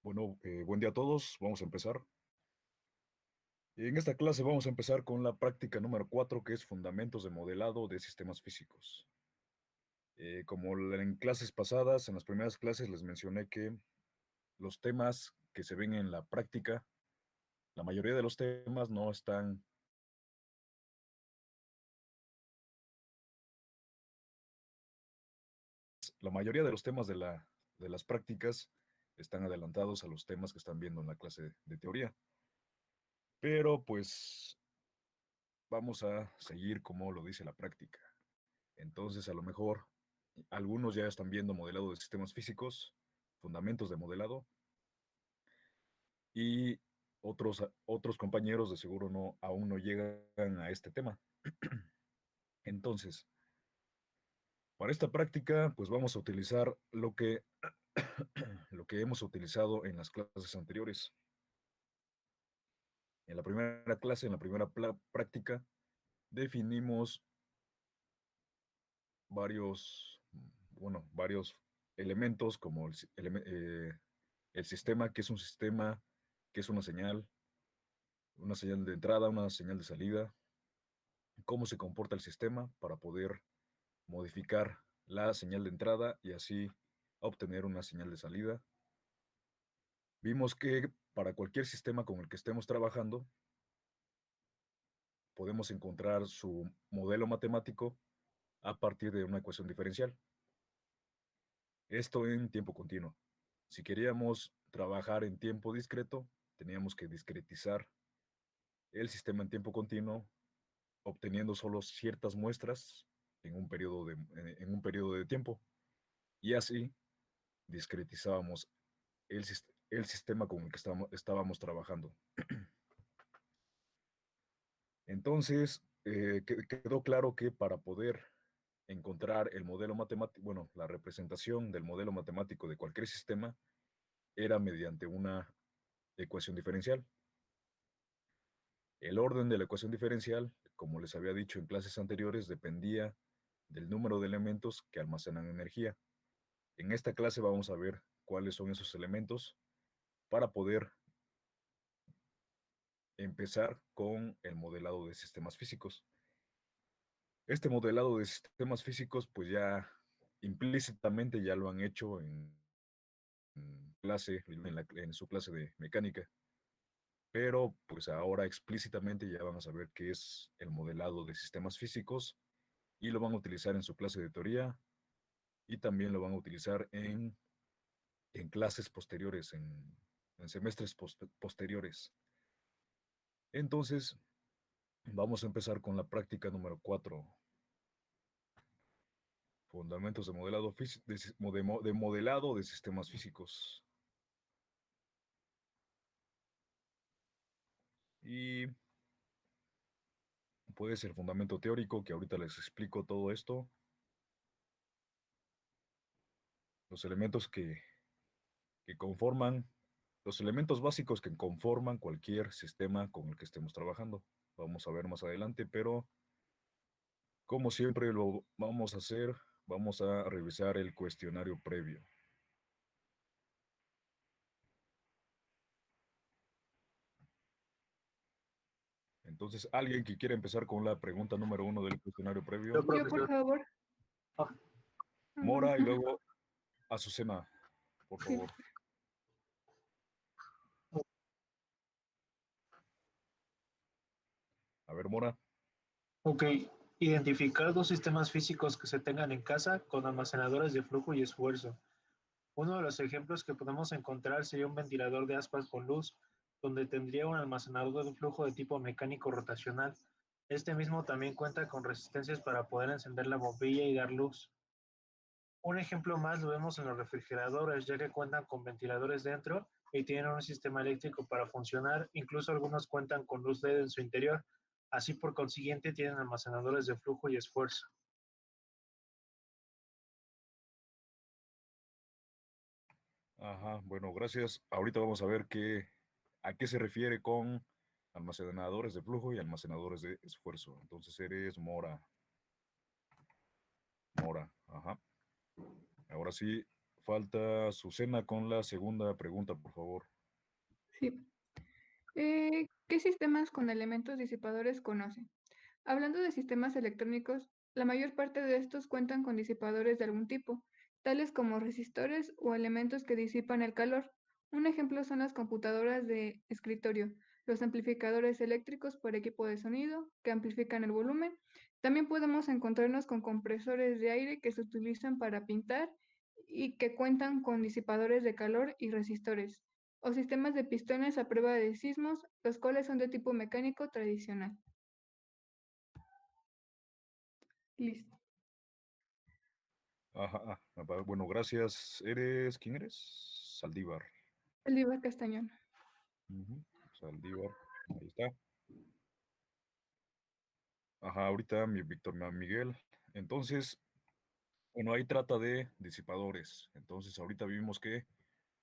Bueno, buen día a todos. Vamos a empezar. En esta clase vamos a empezar con la práctica número 4, que es Fundamentos de Modelado de Sistemas Físicos. Como en clases pasadas, en las primeras clases les mencioné que los temas que se ven en la práctica, la mayoría de los temas no están... La mayoría de los temas de las prácticas están adelantados a los temas que están viendo en la clase de teoría. Pero pues vamos a seguir como lo dice la práctica. Entonces, a lo mejor algunos ya están viendo modelado de sistemas físicos, fundamentos de modelado, y otros compañeros de seguro aún no llegan a este tema. Entonces, para esta práctica, pues vamos a utilizar lo que hemos utilizado en las clases anteriores. En la primera clase, en la primera práctica, definimos varios elementos como el sistema, que es un sistema, que es una señal de entrada, una señal de salida, cómo se comporta el sistema para poder modificar la señal de entrada y así obtener una señal de salida. Vimos que para cualquier sistema con el que estemos trabajando, podemos encontrar su modelo matemático a partir de una ecuación diferencial. Esto en tiempo continuo. Si queríamos trabajar en tiempo discreto, teníamos que discretizar el sistema en tiempo continuo, obteniendo solo ciertas muestras en un periodo de tiempo. Y así discretizábamos el sistema con el que estábamos trabajando. Entonces, quedó claro que para poder encontrar el modelo matemático, bueno, la representación del modelo matemático de cualquier sistema era mediante una ecuación diferencial. El orden de la ecuación diferencial, como les había dicho en clases anteriores, dependía del número de elementos que almacenan energía. En esta clase vamos a ver cuáles son esos elementos para poder empezar con el modelado de sistemas físicos. Este modelado de sistemas físicos, pues ya implícitamente ya lo han hecho en su clase de mecánica, pero pues ahora explícitamente ya van a saber qué es el modelado de sistemas físicos y lo van a utilizar en su clase de teoría y también lo van a utilizar en clases posteriores, en semestres posteriores. Entonces, vamos a empezar con la práctica número 4. Fundamentos de modelado de sistemas físicos. Y puede ser fundamento teórico, que ahorita les explico todo esto. Los elementos que conforman, los elementos básicos que conforman cualquier sistema con el que estemos trabajando. Vamos a ver más adelante, pero como siempre lo vamos a hacer, vamos a revisar el cuestionario previo. Entonces, ¿alguien que quiera empezar con la pregunta número 1 del cuestionario previo? Yo, por favor. Mora y luego Azucena, por favor. A ver, Mora. Ok, identificar dos sistemas físicos que se tengan en casa con almacenadores de flujo y esfuerzo. Uno de los ejemplos que podemos encontrar sería un ventilador de aspas con luz, donde tendría un almacenador de flujo de tipo mecánico rotacional. Este mismo también cuenta con resistencias para poder encender la bombilla y dar luz. Un ejemplo más lo vemos en los refrigeradores, ya que cuentan con ventiladores dentro y tienen un sistema eléctrico para funcionar, incluso algunos cuentan con luz LED en su interior, así por consiguiente tienen almacenadores de flujo y esfuerzo. Ajá, bueno, gracias. Ahorita vamos a ver a qué se refiere con almacenadores de flujo y almacenadores de esfuerzo. Entonces eres Mora. Mora, ajá. Ahora sí, Falta Susana con la segunda pregunta, por favor. Sí. ¿Qué sistemas con elementos disipadores conocen? Hablando de sistemas electrónicos, la mayor parte de estos cuentan con disipadores de algún tipo, tales como resistores o elementos que disipan el calor. Un ejemplo son las computadoras de escritorio, los amplificadores eléctricos por equipo de sonido, que amplifican el volumen. También podemos encontrarnos con compresores de aire que se utilizan para pintar y que cuentan con disipadores de calor y resistores, o sistemas de pistones a prueba de sismos, los cuales son de tipo mecánico tradicional. Listo. Ajá, bueno, gracias. ¿Quién eres? Saldívar. Oliva Castañón. Ujú, Saldívar, ahí está. Ajá, ahorita Víctor Miguel. Entonces, bueno, ahí trata de disipadores. Entonces, ahorita vimos que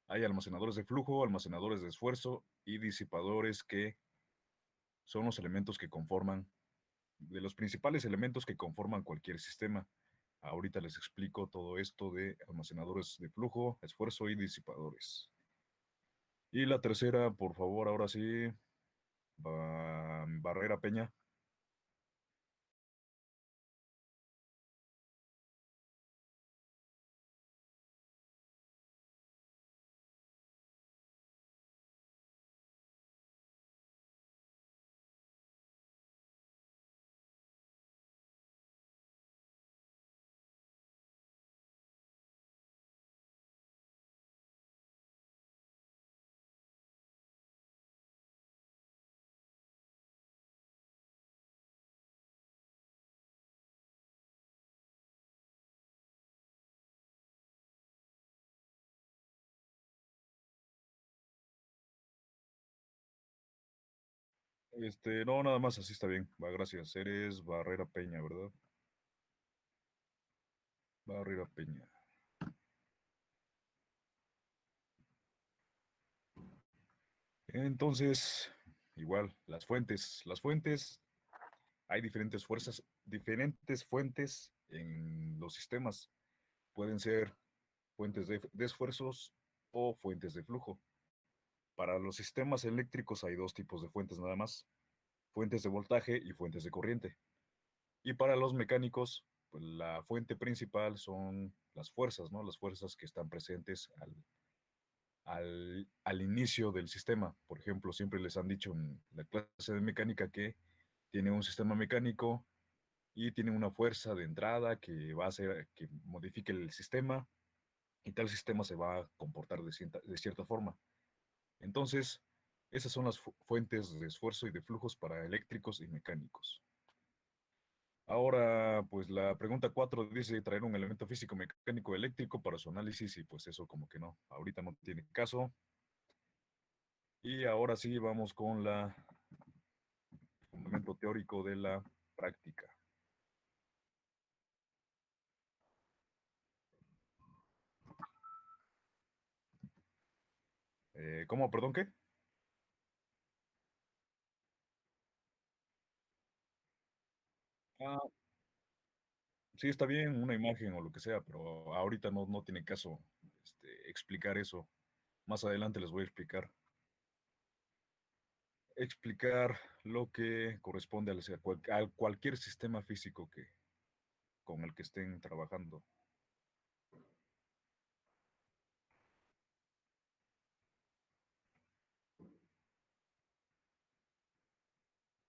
hay almacenadores de flujo, almacenadores de esfuerzo y disipadores que son los elementos que conforman, de los principales elementos que conforman cualquier sistema. Ahorita les explico todo esto de almacenadores de flujo, esfuerzo y disipadores. Y la tercera, por favor, ahora sí, Barrera Peña. No, nada más así está bien. Va, gracias. Eres Barrera Peña, ¿verdad? Barrera Peña. Entonces, igual, las fuentes. Las fuentes, hay diferentes fuentes en los sistemas. Pueden ser fuentes de esfuerzos o fuentes de flujo. Para los sistemas eléctricos hay dos tipos de fuentes nada más, fuentes de voltaje y fuentes de corriente. Y para los mecánicos, pues la fuente principal son las fuerzas, ¿no? Las fuerzas que están presentes al inicio del sistema. Por ejemplo, siempre les han dicho en la clase de mecánica que tiene un sistema mecánico y tiene una fuerza de entrada que va a hacer que modifique el sistema y tal sistema se va a comportar de cierta forma. Entonces, esas son las fuentes de esfuerzo y de flujos para eléctricos y mecánicos. Ahora, pues la pregunta 4 dice traer un elemento físico, mecánico, eléctrico para su análisis y pues eso como que no, ahorita no tiene caso. Y ahora sí vamos con el fundamento teórico de la práctica. ¿Cómo? ¿Perdón qué? Ah, sí, está bien, una imagen o lo que sea, pero ahorita no tiene caso explicar eso. Más adelante les voy a explicar lo que corresponde a cualquier sistema físico con el que estén trabajando.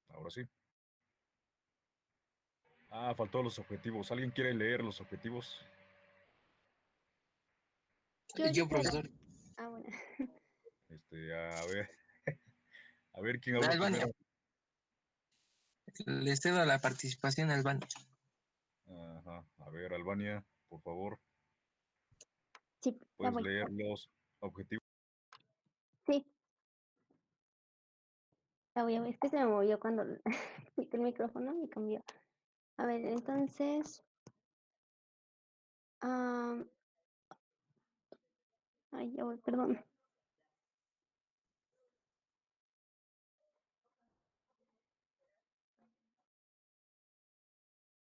Ahora sí. Ah, faltó los objetivos. ¿Alguien quiere leer los objetivos? Yo, Ahorita. profesor. Ah, bueno. A ver, a ver quién habló Albania, primero. le cedo la participación a Albania. Ajá. A ver, Albania, por favor, Sí, ya puedes voy. leer los objetivos. Sí, ya voy a ver. Es que se me movió cuando quité el micrófono y cambió. A ver, entonces. ah, Ay, ya voy, perdón.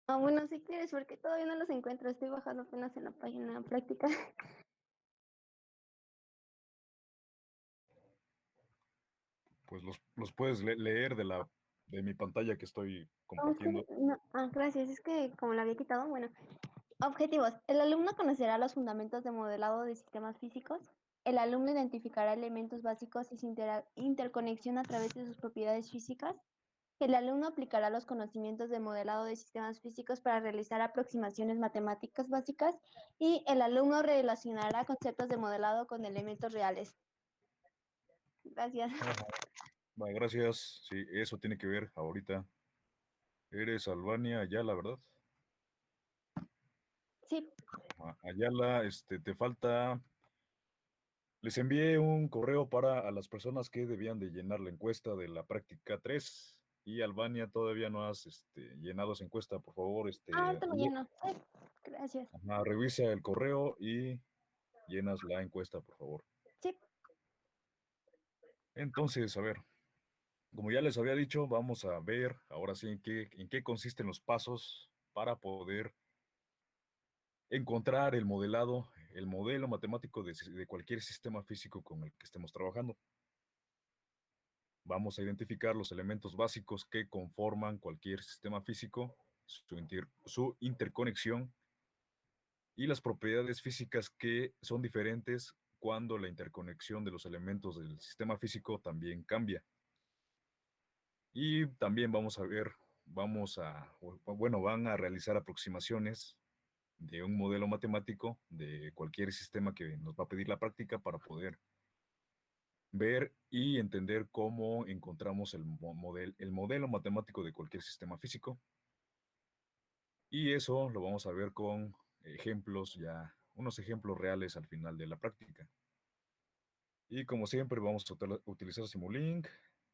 Ah, bueno, si quieres, porque todavía no los encuentro. Estoy bajando apenas en la página práctica. pues los puedes leer de mi pantalla que estoy Oh, es que compartiendo. no, gracias. Es que como la había quitado, bueno. Objetivos. El alumno conocerá los fundamentos de modelado de sistemas físicos. El alumno identificará elementos básicos y su interconexión a través de sus propiedades físicas. El alumno aplicará los conocimientos de modelado de sistemas físicos para realizar aproximaciones matemáticas básicas. Y el alumno relacionará conceptos de modelado con elementos reales. Gracias. Ajá. Vale, gracias. Sí, eso tiene que ver ahorita. Eres Albania Ayala, ¿verdad? Sí, Ayala, te falta. Les envié un correo para a las personas que debían de llenar la encuesta de la práctica 3 y Albania todavía no has llenado esa encuesta, por favor, ahorita lo lleno. Sí, gracias. revisa el correo y llenas la encuesta, por favor. Sí. Entonces, a ver, como ya les había dicho, vamos a ver ahora sí en qué consisten los pasos para poder encontrar el modelado, el modelo matemático de cualquier sistema físico con el que estemos trabajando. Vamos a identificar los elementos básicos que conforman cualquier sistema físico, su interconexión y las propiedades físicas que son diferentes cuando la interconexión de los elementos del sistema físico también cambia. Y también vamos a ver, van a realizar aproximaciones de un modelo matemático de cualquier sistema que nos va a pedir la práctica para poder ver y entender cómo encontramos el modelo matemático de cualquier sistema físico. Y eso lo vamos a ver con ejemplos ya, unos ejemplos reales al final de la práctica. Y como siempre vamos a utilizar Simulink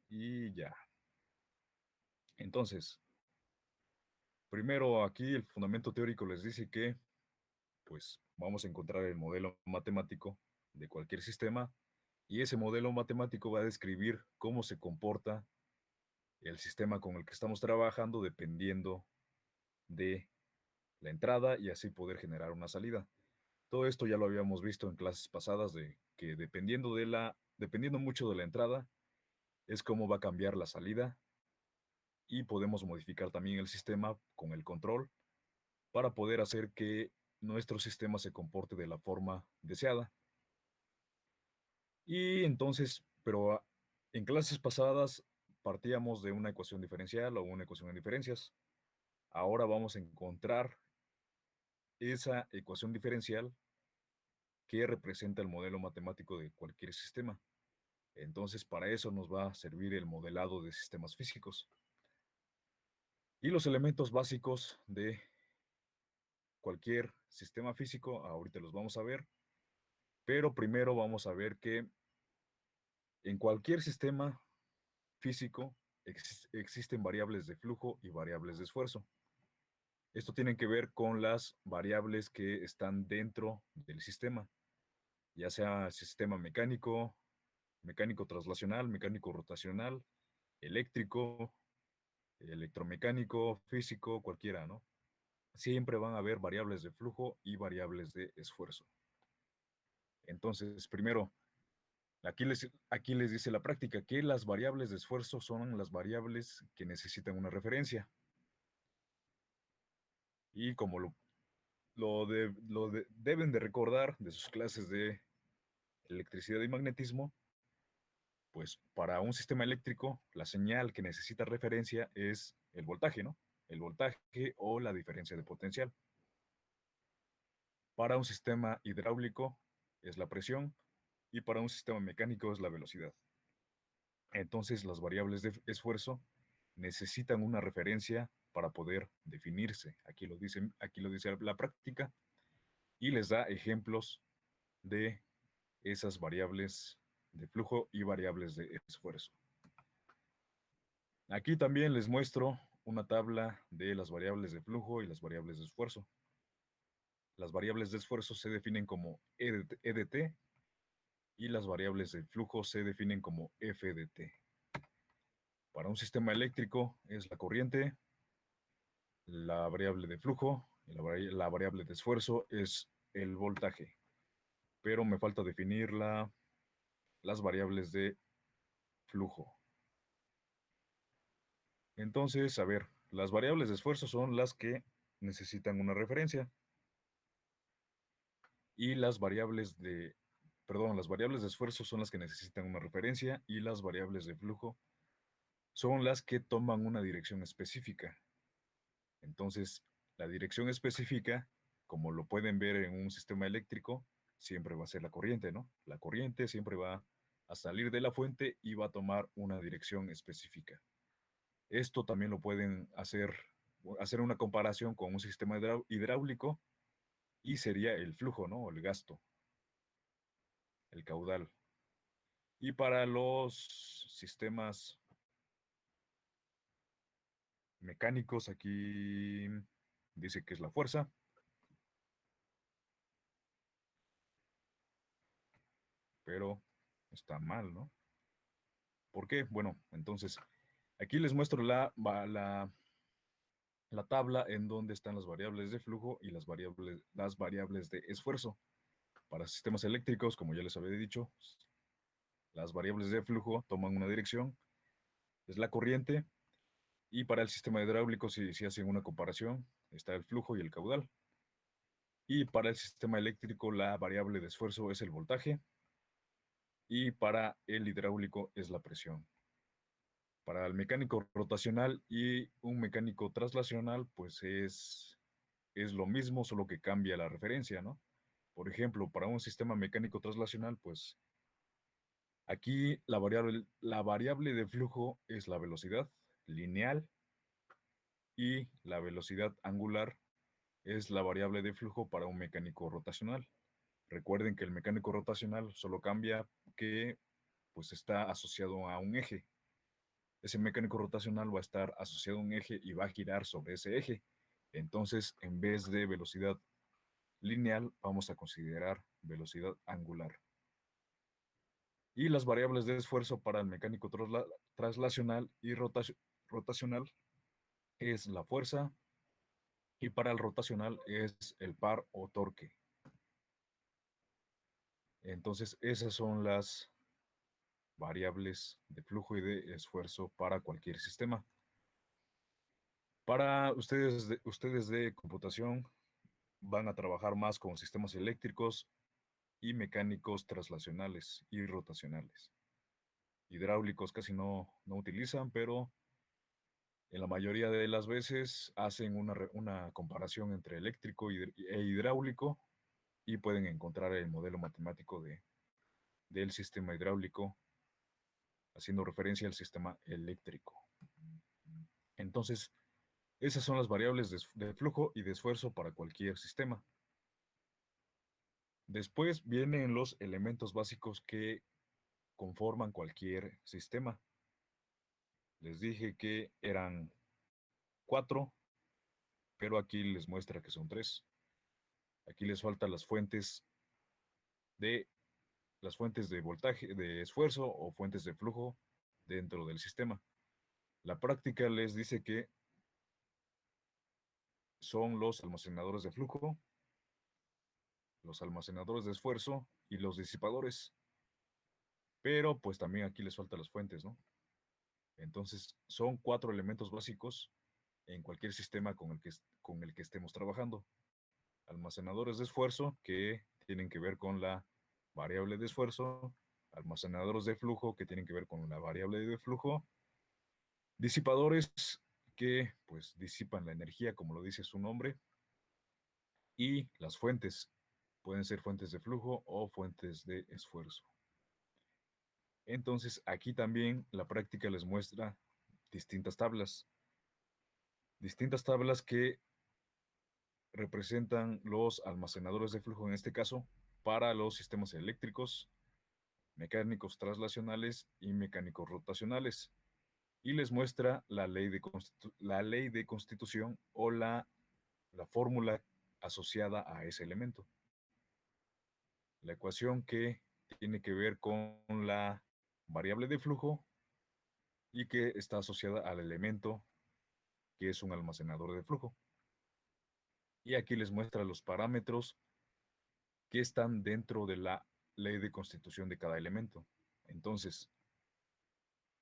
y ya. Entonces, primero aquí el fundamento teórico les dice que pues vamos a encontrar el modelo matemático de cualquier sistema y ese modelo matemático va a describir cómo se comporta el sistema con el que estamos trabajando dependiendo de la entrada y así poder generar una salida. Todo esto ya lo habíamos visto en clases pasadas de que dependiendo mucho de la entrada es cómo va a cambiar la salida y podemos modificar también el sistema con el control para poder hacer que nuestro sistema se comporte de la forma deseada. Y entonces, en clases pasadas partíamos de una ecuación diferencial o una ecuación de diferencias. Ahora vamos a encontrar esa ecuación diferencial que representa el modelo matemático de cualquier sistema. Entonces, para eso nos va a servir el modelado de sistemas físicos. Y los elementos básicos de cualquier sistema físico, ahorita los vamos a ver, pero primero vamos a ver que en cualquier sistema físico existen variables de flujo y variables de esfuerzo. Esto tiene que ver con las variables que están dentro del sistema, ya sea sistema mecánico, mecánico traslacional, mecánico rotacional, eléctrico, electromecánico, físico, cualquiera, ¿no? Siempre van a haber variables de flujo y variables de esfuerzo. Entonces, primero, aquí les dice la práctica que las variables de esfuerzo son las variables que necesitan una referencia. Y como deben de recordar de sus clases de electricidad y magnetismo, pues para un sistema eléctrico, la señal que necesita referencia es el voltaje, ¿no? El voltaje o la diferencia de potencial. Para un sistema hidráulico es la presión y para un sistema mecánico es la velocidad. Entonces, las variables de esfuerzo necesitan una referencia para poder definirse. Aquí lo dice la práctica y les da ejemplos de esas variables de flujo y variables de esfuerzo. Aquí también les muestro una tabla de las variables de flujo y las variables de esfuerzo. Las variables de esfuerzo se definen como EDT y las variables de flujo se definen como FDT. Para un sistema eléctrico es la corriente, la variable de flujo y la variable de esfuerzo es el voltaje. Pero me falta definir las variables de flujo. Entonces, a ver, las variables de esfuerzo son las que necesitan una referencia y las variables de, perdón, las variables de esfuerzo son las que necesitan una referencia y las variables de flujo son las que toman una dirección específica. Entonces, la dirección específica, como lo pueden ver en un sistema eléctrico, siempre va a ser la corriente, ¿no? La corriente siempre va a salir de la fuente y va a tomar una dirección específica. Esto también lo pueden hacer una comparación con un sistema hidráulico y sería el flujo, ¿no? El gasto, el caudal. Y para los sistemas mecánicos, aquí dice que es la fuerza, pero está mal, ¿no? ¿Por qué? Bueno, entonces, aquí les muestro la tabla en donde están las variables de flujo y las variables de esfuerzo. Para sistemas eléctricos, como ya les había dicho, las variables de flujo toman una dirección, es la corriente, y para el sistema hidráulico, si hacen una comparación, está el flujo y el caudal. Y para el sistema eléctrico, la variable de esfuerzo es el voltaje, y para el hidráulico es la presión. Para el mecánico rotacional y un mecánico traslacional, pues es lo mismo, solo que cambia la referencia, ¿no? Por ejemplo, para un sistema mecánico traslacional, pues aquí la variable de flujo es la velocidad lineal y la velocidad angular es la variable de flujo para un mecánico rotacional. Recuerden que el mecánico rotacional solo cambia que pues está asociado a un eje. Ese mecánico rotacional va a estar asociado a un eje y va a girar sobre ese eje. Entonces, en vez de velocidad lineal, vamos a considerar velocidad angular. Y las variables de esfuerzo para el mecánico traslacional y rotacional es la fuerza y para el rotacional es el par o torque. Entonces, esas son las variables de flujo y de esfuerzo para cualquier sistema. Para ustedes de computación van a trabajar más con sistemas eléctricos y mecánicos traslacionales y rotacionales. Hidráulicos casi no utilizan, pero en la mayoría de las veces hacen una comparación entre eléctrico e hidráulico y pueden encontrar el modelo matemático del sistema hidráulico haciendo referencia al sistema eléctrico. Entonces, esas son las variables de flujo y de esfuerzo para cualquier sistema. Después vienen los elementos básicos que conforman cualquier sistema. Les dije que eran 4, pero aquí les muestra que son 3. Aquí les faltan de las fuentes de voltaje, de esfuerzo o fuentes de flujo dentro del sistema. La práctica les dice que son los almacenadores de flujo, los almacenadores de esfuerzo y los disipadores. Pero pues también aquí les faltan las fuentes, ¿no? Entonces son 4 elementos básicos en cualquier sistema con el que estemos trabajando. Almacenadores de esfuerzo que tienen que ver con la variable de esfuerzo, almacenadores de flujo que tienen que ver con la variable de flujo, disipadores que pues disipan la energía como lo dice su nombre, y las fuentes pueden ser fuentes de flujo o fuentes de esfuerzo. Entonces aquí también la práctica les muestra distintas tablas que representan los almacenadores de flujo en este caso para los sistemas eléctricos, mecánicos traslacionales y mecánicos rotacionales. Y les muestra la ley de constitución o la fórmula asociada a ese elemento. La ecuación que tiene que ver con la variable de flujo y que está asociada al elemento que es un almacenador de flujo. Y aquí les muestra los parámetros que están dentro de la ley de constitución de cada elemento. Entonces,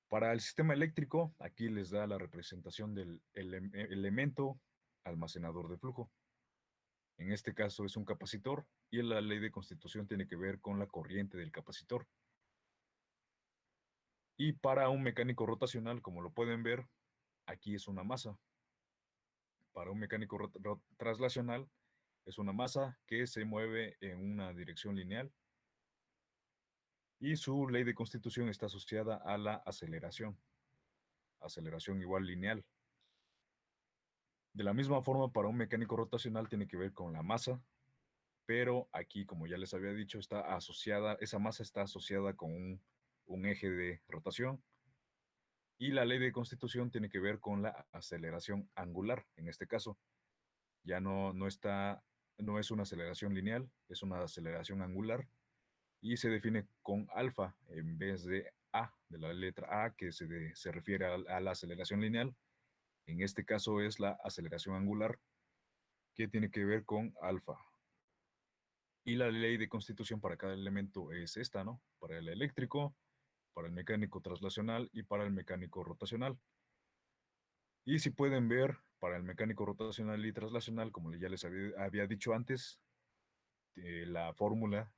Para el sistema eléctrico, aquí les da la representación del elemento almacenador de flujo. En este caso es un capacitor y la ley de constitución tiene que ver con la corriente del capacitor. Y para un mecánico rotacional, como lo pueden ver, aquí es una masa. Para un mecánico traslacional es una masa que se mueve en una dirección lineal y su ley de constitución está asociada a la aceleración. Aceleración igual lineal. De la misma forma, para un mecánico rotacional tiene que ver con la masa, pero aquí, como ya les había dicho, está asociada, esa masa está asociada con un eje de rotación. Y la ley de constitución tiene que ver con la aceleración angular, en este caso. Ya no es una aceleración lineal, es una aceleración angular y se define con alfa en vez de A, de la letra A, que se refiere a la aceleración lineal. En este caso es la aceleración angular, que tiene que ver con alfa. Y la ley de constitución para cada elemento es esta, ¿no? Para el eléctrico, para el mecánico traslacional y para el mecánico rotacional. Y si pueden ver, para el mecánico rotacional y traslacional, como ya les había dicho antes, la fórmula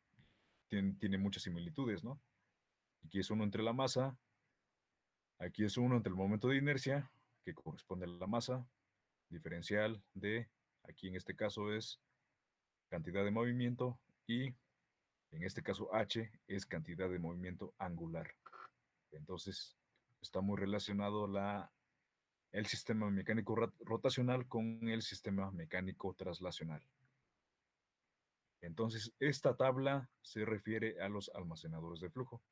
tiene muchas similitudes, ¿no? Aquí es 1 entre la masa, aquí es 1 entre el momento de inercia, que corresponde a la masa, diferencial de, aquí en este caso es cantidad de movimiento, y en este caso h es cantidad de movimiento angular. Entonces, está muy relacionado el sistema mecánico rotacional con el sistema mecánico traslacional. Entonces, esta tabla se refiere a los almacenadores de flujo.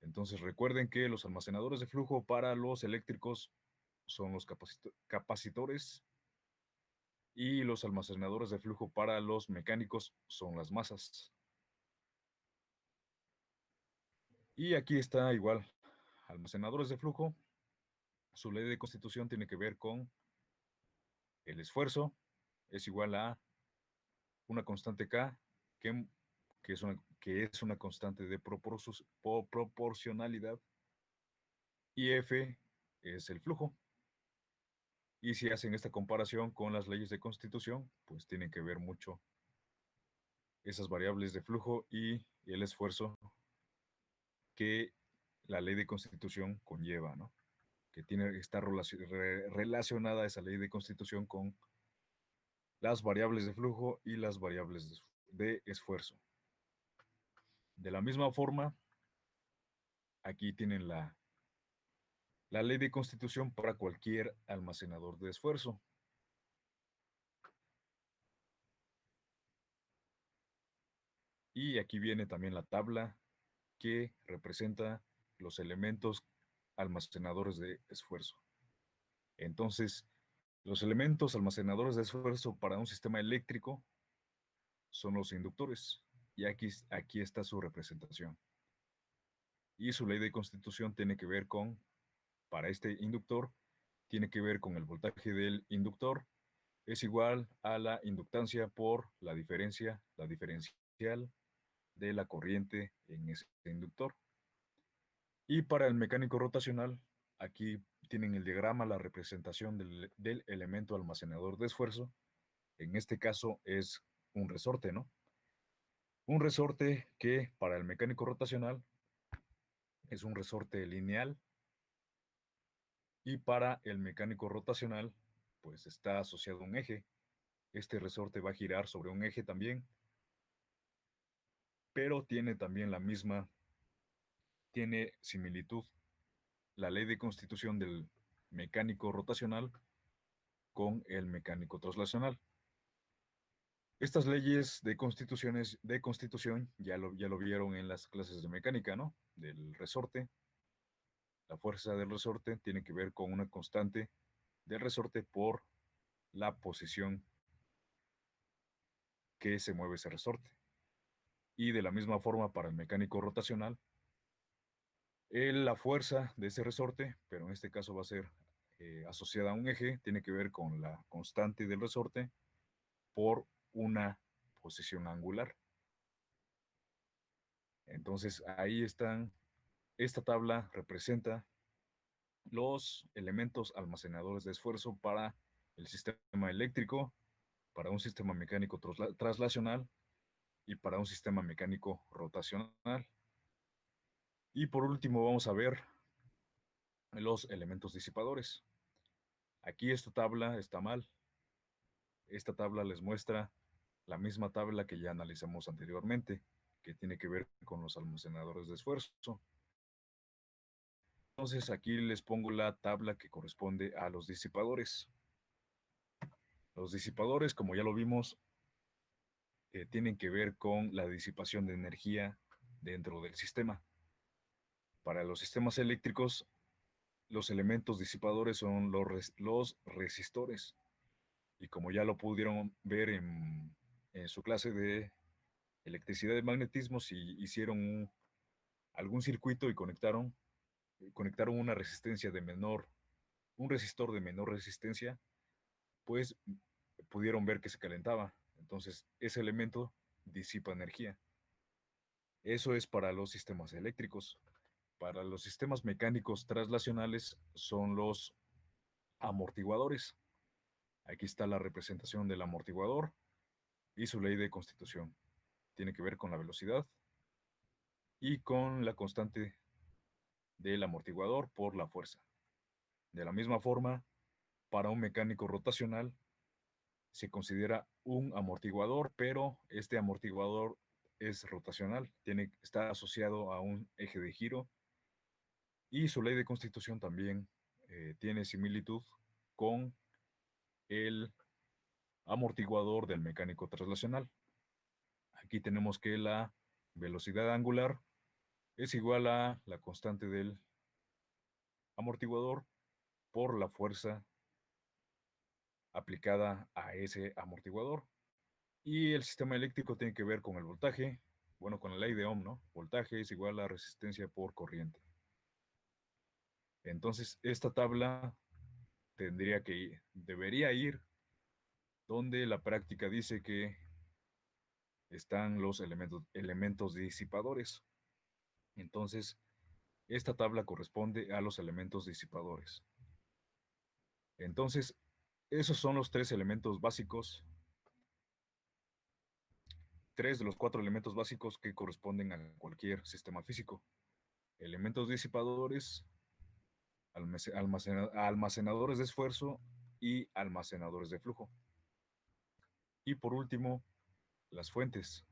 Entonces, recuerden que los almacenadores de flujo para los eléctricos son los capacitores y los almacenadores de flujo para los mecánicos son las masas. Y aquí está igual, almacenadores de flujo, su ley de constitución tiene que ver con el esfuerzo, es igual a una constante K, que es una constante de proporcionalidad, y F es el flujo. Y si hacen esta comparación con las leyes de constitución, pues tienen que ver mucho esas variables de flujo y el esfuerzo que la ley de constitución conlleva, ¿no? Que está relacionada esa ley de constitución con las variables de flujo y las variables de esfuerzo. De la misma forma, aquí tienen la ley de constitución para cualquier almacenador de esfuerzo. Y aquí viene también la tabla que representa los elementos almacenadores de esfuerzo. Entonces, los elementos almacenadores de esfuerzo para un sistema eléctrico son los inductores. Y aquí está su representación. Y su ley de constitución tiene que ver con, para este inductor, tiene que ver con el voltaje del inductor, es igual a la inductancia por la diferencial de la corriente en ese inductor. Y para el mecánico rotacional, aquí tienen el diagrama, la representación del elemento almacenador de esfuerzo. En este caso es un resorte, ¿no? Un resorte que para el mecánico rotacional es un resorte lineal y para el mecánico rotacional pues está asociado a un eje. Este resorte va a girar sobre un eje también, pero tiene también tiene similitud la ley de constitución del mecánico rotacional con el mecánico traslacional. Estas leyes de constitución ya lo vieron en las clases de mecánica, ¿no? Del resorte. La fuerza del resorte tiene que ver con una constante del resorte por la posición que se mueve ese resorte. Y de la misma forma para el mecánico rotacional, la fuerza de ese resorte, pero en este caso va a ser asociada a un eje, tiene que ver con la constante del resorte por una posición angular. Entonces ahí están esta tabla representa los elementos almacenadores de esfuerzo para el sistema eléctrico, para un sistema mecánico traslacional y para un sistema mecánico rotacional. Y por último vamos a ver los elementos disipadores. Aquí esta tabla está mal. Esta tabla les muestra la misma tabla que ya analizamos anteriormente, que tiene que ver con los almacenadores de esfuerzo. Entonces aquí les pongo la tabla que corresponde a los disipadores. Los disipadores, como ya lo vimos, tienen que ver con la disipación de energía dentro del sistema. Para los sistemas eléctricos, los elementos disipadores son los resistores. Y como ya lo pudieron ver en su clase de electricidad y magnetismo, si hicieron algún circuito y conectaron una resistencia de un resistor de menor resistencia, pues pudieron ver que se calentaba. Entonces, ese elemento disipa energía. Eso es para los sistemas eléctricos. Para los sistemas mecánicos traslacionales son los amortiguadores. Aquí está la representación del amortiguador y su ley de constitución. Tiene que ver con la velocidad y con la constante del amortiguador por la fuerza. De la misma forma, para un mecánico rotacional se considera un amortiguador, pero este amortiguador es rotacional, está asociado a un eje de giro y su ley de constitución también tiene similitud con el amortiguador del mecánico traslacional. Aquí tenemos que la velocidad angular es igual a la constante del amortiguador por la fuerza aplicada a ese amortiguador. Y el sistema eléctrico tiene que ver con el voltaje, bueno, con la ley de Ohm, ¿no? Voltaje es igual a resistencia por corriente. Entonces, esta tabla debería ir donde la práctica dice que están los elementos disipadores. Entonces, esta tabla corresponde a los elementos disipadores. Entonces, esos son los tres elementos básicos, tres de los cuatro elementos básicos que corresponden a cualquier sistema físico. Elementos disipadores, almacenadores de esfuerzo y almacenadores de flujo. Y por último, las fuentes.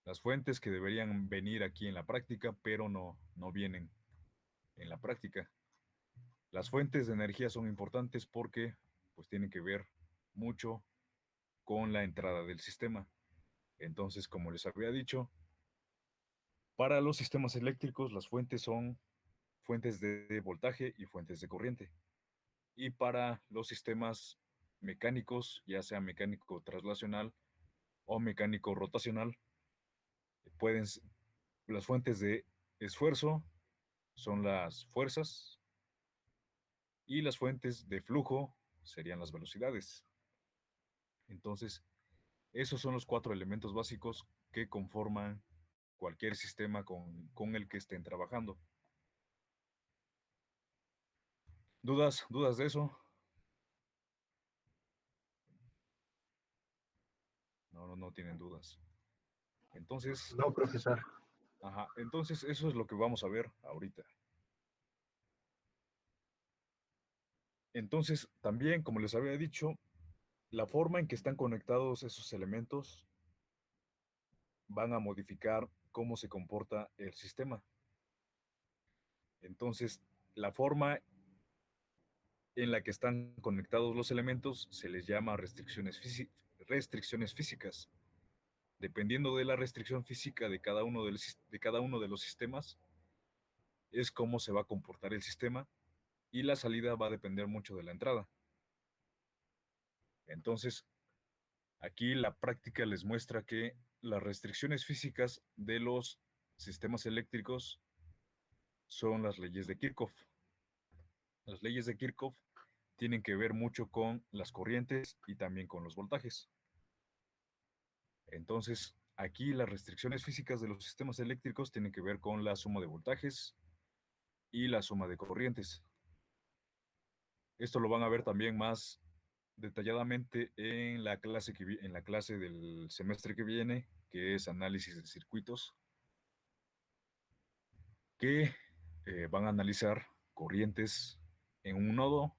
Las fuentes que deberían venir aquí en la práctica, pero no vienen en la práctica. Las fuentes de energía son importantes porque pues tienen que ver mucho con la entrada del sistema. Entonces, como les había dicho, para los sistemas eléctricos las fuentes son fuentes de voltaje y fuentes de corriente. Y para los sistemas mecánicos, ya sea mecánico traslacional o mecánico rotacional, las fuentes de esfuerzo son las fuerzas y las fuentes de flujo serían las velocidades. Entonces, esos son los cuatro elementos básicos que conforman cualquier sistema con el que estén trabajando. ¿Dudas de eso? No tienen dudas. Entonces, No, profesor. entonces eso es lo que vamos a ver ahorita. Entonces, también, como les había dicho, la forma en que están conectados esos elementos van a modificar cómo se comporta el sistema. Entonces, la forma en la que están conectados los elementos se les llama restricciones físicas. Dependiendo de la restricción física de cada uno de los sistemas, es cómo se va a comportar el sistema y la salida va a depender mucho de la entrada. Entonces, aquí la práctica les muestra que las restricciones físicas de los sistemas eléctricos son las leyes de Kirchhoff. Las leyes de Kirchhoff tienen que ver mucho con las corrientes y también con los voltajes. Entonces, aquí las restricciones físicas de los sistemas eléctricos tienen que ver con la suma de voltajes y la suma de corrientes. Esto lo van a ver también más detalladamente en la clase del semestre que viene, que es análisis de circuitos, que van a analizar corrientes en un nodo.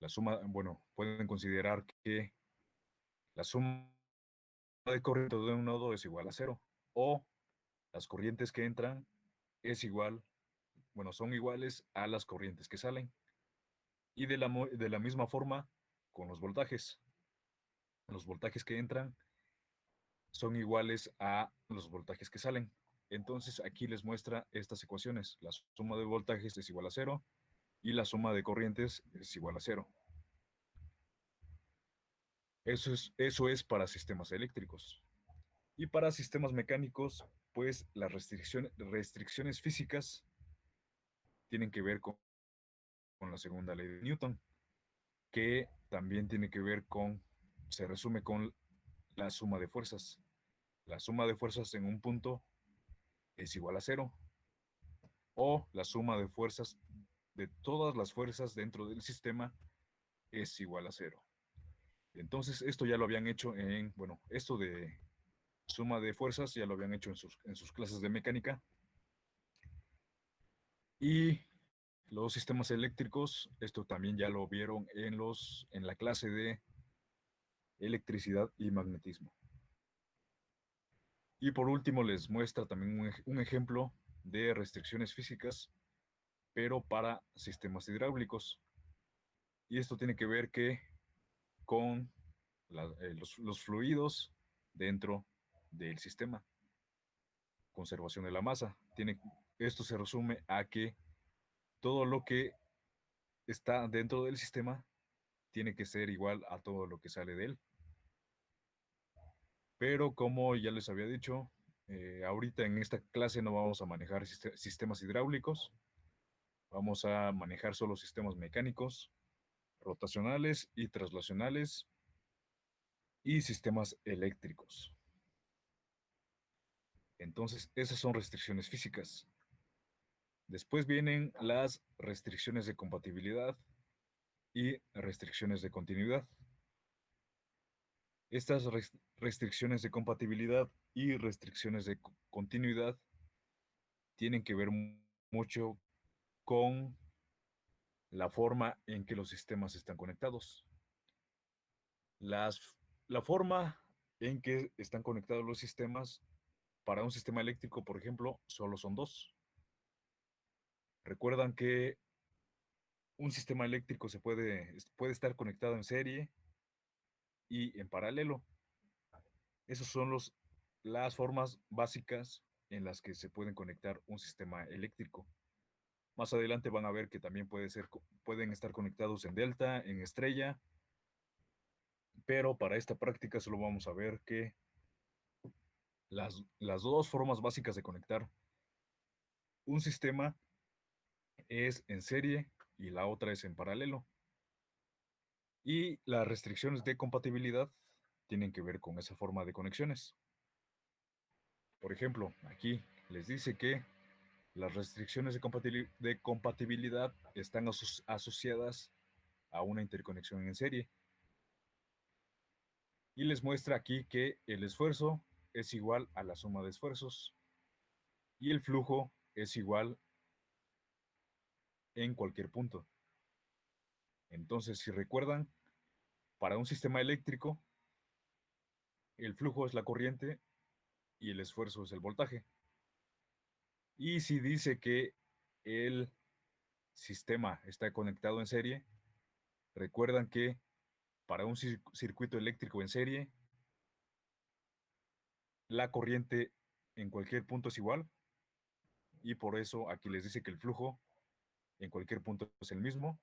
La suma, bueno, pueden considerar que la suma de corriente de un nodo es igual a cero, o las corrientes que entran es igual, bueno, son iguales a las corrientes que salen. Y de la misma forma con los voltajes. Los voltajes que entran son iguales a los voltajes que salen. Entonces aquí les muestra estas ecuaciones. La suma de voltajes es igual a cero y la suma de corrientes es igual a cero. Eso es para sistemas eléctricos. Y para sistemas mecánicos, pues las restricciones físicas tienen que ver con la segunda ley de Newton, que también tiene que ver se resume con la suma de fuerzas. La suma de fuerzas en un punto es igual a cero, o la suma de fuerzas de todas las fuerzas dentro del sistema es igual a cero. Entonces, esto ya lo habían hecho bueno, esto de suma de fuerzas ya lo habían hecho en sus clases de mecánica. Y los sistemas eléctricos, esto también ya lo vieron en la clase de electricidad y magnetismo. Y por último les muestra también un ejemplo de restricciones físicas, pero para sistemas hidráulicos. Y esto tiene que ver con los fluidos dentro del sistema. Conservación de la masa. Esto se resume a que todo lo que está dentro del sistema tiene que ser igual a todo lo que sale de él. Pero como ya les había dicho, ahorita en esta clase no vamos a manejar sistemas hidráulicos, vamos a manejar solo sistemas mecánicos, rotacionales y traslacionales y sistemas eléctricos. Entonces, esas son restricciones físicas. Después vienen las restricciones de compatibilidad y restricciones de continuidad. Estas restricciones de compatibilidad y restricciones de continuidad tienen que ver mucho con la forma en que los sistemas están conectados. La forma en que están conectados los sistemas para un sistema eléctrico, por ejemplo, solo son dos. Recuerdan que un sistema eléctrico puede estar conectado en serie y en paralelo. Esas son las formas básicas en las que se pueden conectar un sistema eléctrico. Más adelante van a ver que también pueden estar conectados en delta, en estrella, pero para esta práctica solo vamos a ver que las dos formas básicas de conectar un sistema es en serie y la otra es en paralelo. Y las restricciones de compatibilidad tienen que ver con esa forma de conexiones. Por ejemplo, aquí les dice que las restricciones de compatibilidad están asociadas a una interconexión en serie. Y les muestra aquí que el esfuerzo es igual a la suma de esfuerzos y el flujo es igual en cualquier punto. Entonces, si recuerdan, para un sistema eléctrico, el flujo es la corriente y el esfuerzo es el voltaje. Y si dice que el sistema está conectado en serie, recuerdan que para un circuito eléctrico en serie, la corriente en cualquier punto es igual, y por eso aquí les dice que el flujo en cualquier punto es el mismo,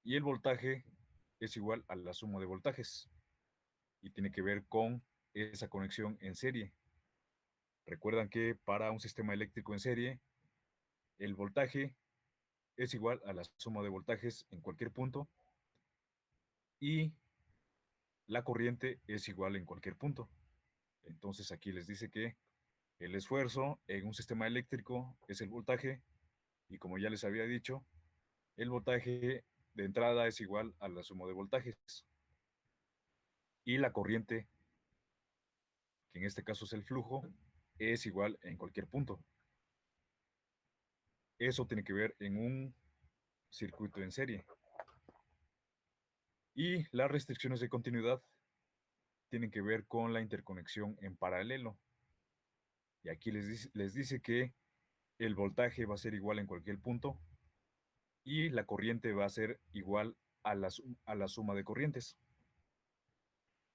y el voltaje es igual a la suma de voltajes, y tiene que ver con esa conexión en serie. Recuerdan que para un sistema eléctrico en serie, el voltaje es igual a la suma de voltajes en cualquier punto, y la corriente es igual en cualquier punto. Entonces aquí les dice que El esfuerzo en un sistema eléctrico es el voltaje, y como ya les había dicho, el voltaje de entrada es igual a la suma de voltajes. Y la corriente, que en este caso es el flujo, es igual en cualquier punto. Eso tiene que ver en un circuito en serie. Y las restricciones de continuidad tienen que ver con la interconexión en paralelo. Y aquí les dice que el voltaje va a ser igual en cualquier punto y la corriente va a ser igual a la suma de corrientes.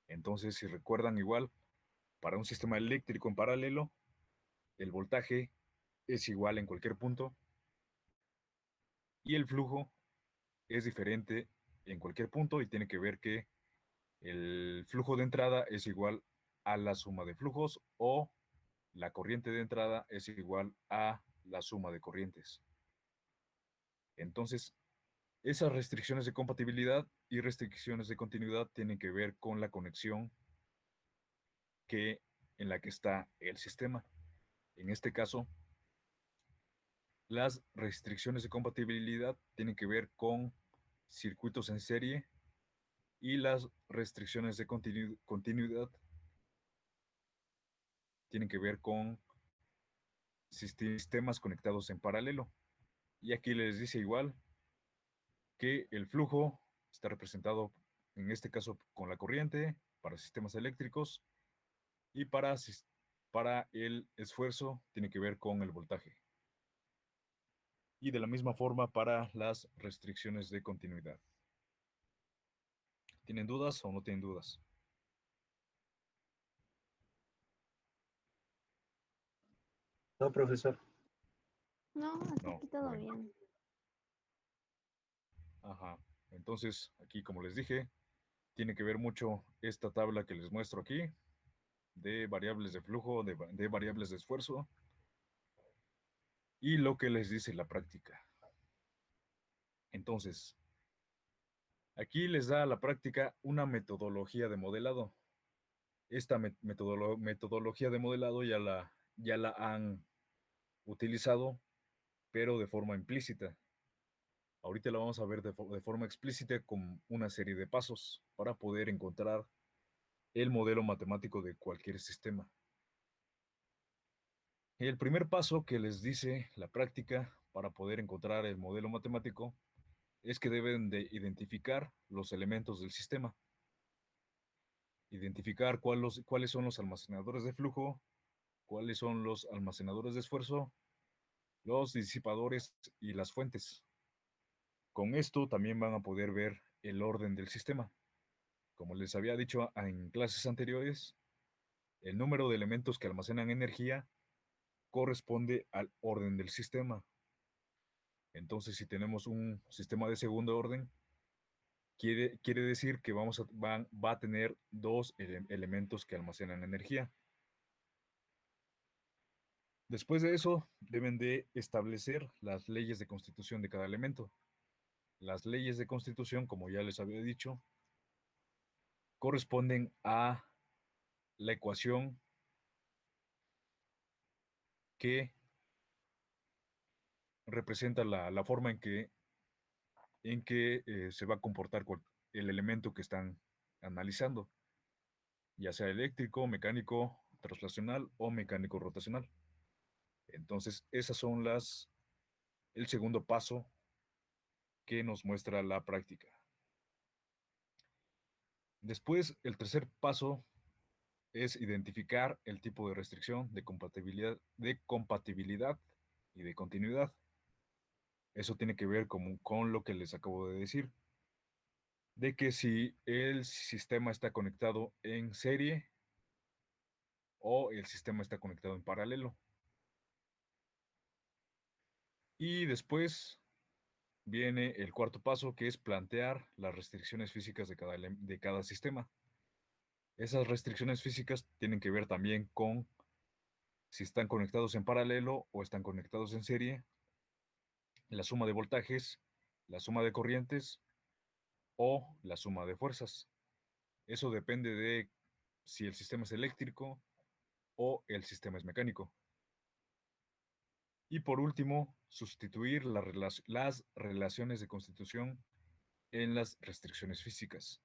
Entonces, si recuerdan igual, para un sistema eléctrico en paralelo, el voltaje es igual en cualquier punto y el flujo es diferente en cualquier punto y tiene que ver que el flujo de entrada es igual a la suma de flujos o la corriente de entrada es igual a la suma de corrientes. Entonces, esas restricciones de compatibilidad y restricciones de continuidad tienen que ver con la conexión en la que está el sistema. En este caso, las restricciones de compatibilidad tienen que ver con circuitos en serie y las restricciones de continuidad tienen que ver con sistemas conectados en paralelo. Y aquí les dice igual que el flujo está representado en este caso con la corriente para sistemas eléctricos y para el esfuerzo tiene que ver con el voltaje. Y de la misma forma para las restricciones de continuidad. ¿Tienen dudas o no tienen dudas? No, profesor. No, hasta No, aquí todo bueno. bien. Ajá. Entonces, aquí como les dije, tiene que ver mucho esta tabla que les muestro aquí de variables de flujo, de variables de esfuerzo y lo que les dice la práctica. Entonces, aquí les da a la práctica una metodología de modelado. Esta metodología de modelado ya la han utilizado, pero de forma implícita. Ahorita la vamos a ver de forma explícita con una serie de pasos para poder encontrar el modelo matemático de cualquier sistema. El primer paso que les dice la práctica para poder encontrar el modelo matemático es que deben de identificar los elementos del sistema. Identificar cuáles son los almacenadores de flujo, cuáles son los almacenadores de esfuerzo, los disipadores y las fuentes. Con esto también van a poder ver el orden del sistema. Como les había dicho en clases anteriores, el número de elementos que almacenan energía corresponde al orden del sistema. Entonces, si tenemos un sistema de segundo orden, quiere decir que va a tener dos elementos que almacenan energía. Después de eso, deben de establecer las leyes de constitución de cada elemento. Las leyes de constitución, como ya les había dicho, corresponden a la ecuación que representa la forma en que se va a comportar el elemento que están analizando, ya sea eléctrico, mecánico, translacional o mecánico rotacional. Entonces, esas son el segundo paso que nos muestra la práctica. Después, el tercer paso es identificar el tipo de restricción de compatibilidad y de continuidad. Eso tiene que ver con lo que les acabo de decir, de que si el sistema está conectado en serie o el sistema está conectado en paralelo. Y después viene el cuarto paso, que es plantear las restricciones físicas de cada sistema. Esas restricciones físicas tienen que ver también con si están conectados en paralelo o están conectados en serie, la suma de voltajes, la suma de corrientes o la suma de fuerzas. Eso depende de si el sistema es eléctrico o el sistema es mecánico. Y por último, sustituir las relaciones de constitución en las restricciones físicas.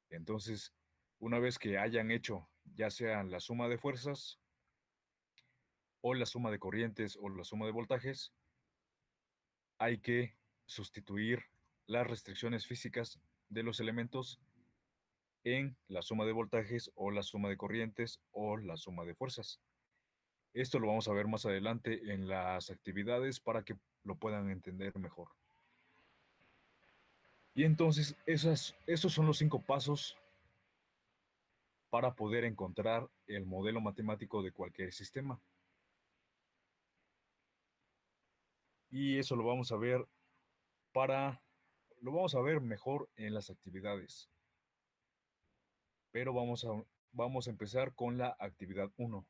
Entonces, una vez que hayan hecho ya sea la suma de fuerzas o la suma de corrientes o la suma de voltajes, hay que sustituir las restricciones físicas de los elementos en la suma de voltajes o la suma de corrientes o la suma de fuerzas. Esto lo vamos a ver más adelante en las actividades para que lo puedan entender mejor. Y entonces esos son los 5 pasos para poder encontrar el modelo matemático de cualquier sistema. Y eso lo vamos a ver lo vamos a ver mejor en las actividades. Pero vamos a empezar con la actividad 1.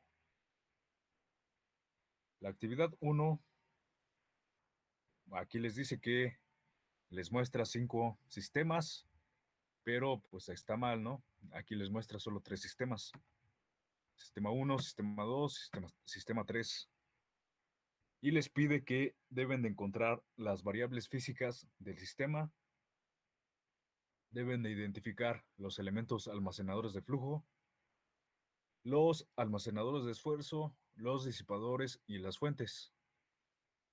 La actividad 1, aquí les dice que les muestra 5 sistemas, pero pues está mal, ¿no? Aquí les muestra solo 3 sistemas. Sistema 1, sistema 2, sistema 3. Y les pide que deben de encontrar las variables físicas del sistema, deben de identificar los elementos almacenadores de flujo, los almacenadores de esfuerzo, los disipadores y las fuentes.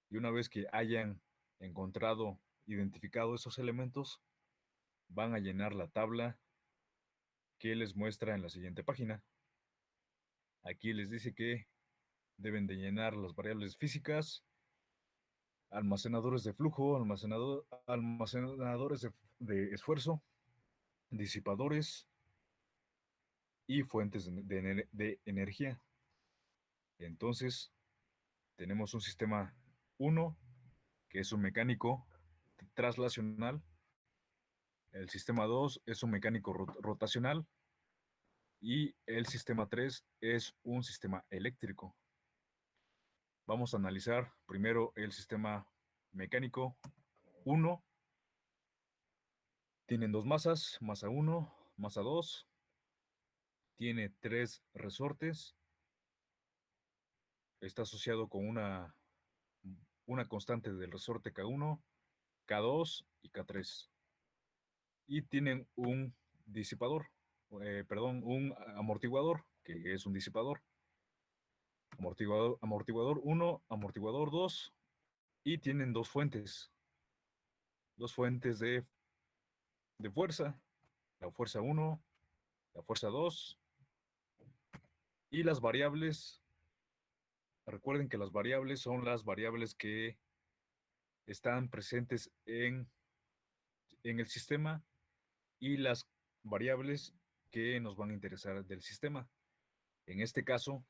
Y una vez que hayan identificado esos elementos, van a llenar la tabla que les muestra en la siguiente página. Aquí les dice que deben de llenar las variables físicas, almacenadores de flujo, almacenadores de esfuerzo, disipadores y fuentes de energía. Entonces, tenemos un sistema 1, que es un mecánico traslacional. El sistema 2 es un mecánico rotacional. Y el sistema 3 es un sistema eléctrico. Vamos a analizar primero el sistema mecánico 1. Tienen 2 masas, masa 1, masa 2. Tiene 3 resortes. Está asociado con una constante del resorte K1, K2 y K3. Y tienen un disipador, un amortiguador, que es un disipador. Amortiguador 1, amortiguador 2, y tienen dos fuentes de fuerza, la fuerza 1, la fuerza 2, y las variables. Recuerden que las variables son las variables que están presentes en el sistema y las variables que nos van a interesar del sistema. En este caso,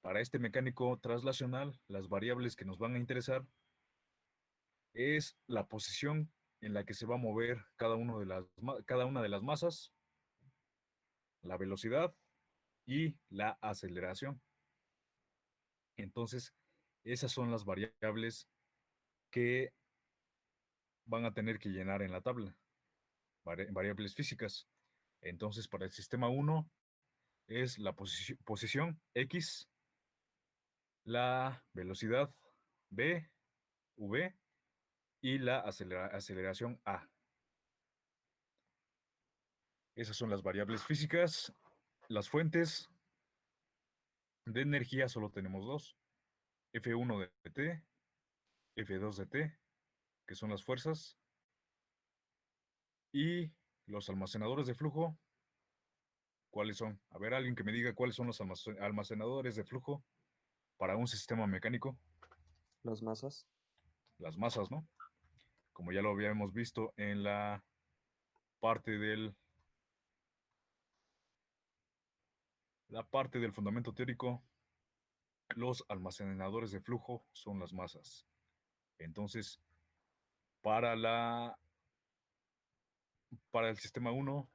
para este mecánico traslacional, las variables que nos van a interesar es la posición en la que se va a mover cada una de las masas, la velocidad y la aceleración. Entonces, esas son las variables que van a tener que llenar en la tabla, variables físicas. Entonces, para el sistema 1 es la posición X, la velocidad V, y la aceleración A. Esas son las variables físicas. Las fuentes de energía solo tenemos dos: F1 de T, F2 de T, que son las fuerzas, y los almacenadores de flujo. ¿Cuáles son? A ver, alguien que me diga cuáles son los almacenadores de flujo para un sistema mecánico. Las masas. Las masas, ¿no? Como ya lo habíamos visto en la parte del fundamento teórico, los almacenadores de flujo son las masas. Entonces, para el sistema 1,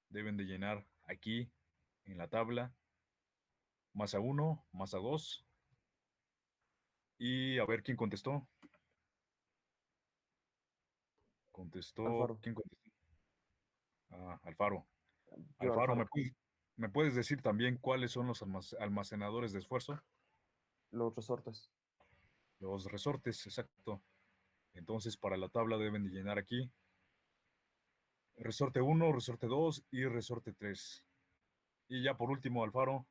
deben de llenar aquí en la tabla masa 1, masa 2. Y a ver quién contestó. Alfaro. ¿Quién contestó? Alfaro. Yo, Alfaro, Alfaro. ¿Me puedes decir también cuáles son los almacenadores de esfuerzo? Los resortes. Los resortes, exacto. Entonces, para la tabla deben de llenar aquí resorte 1, resorte 2 y resorte 3. Y ya por último, Alfaro,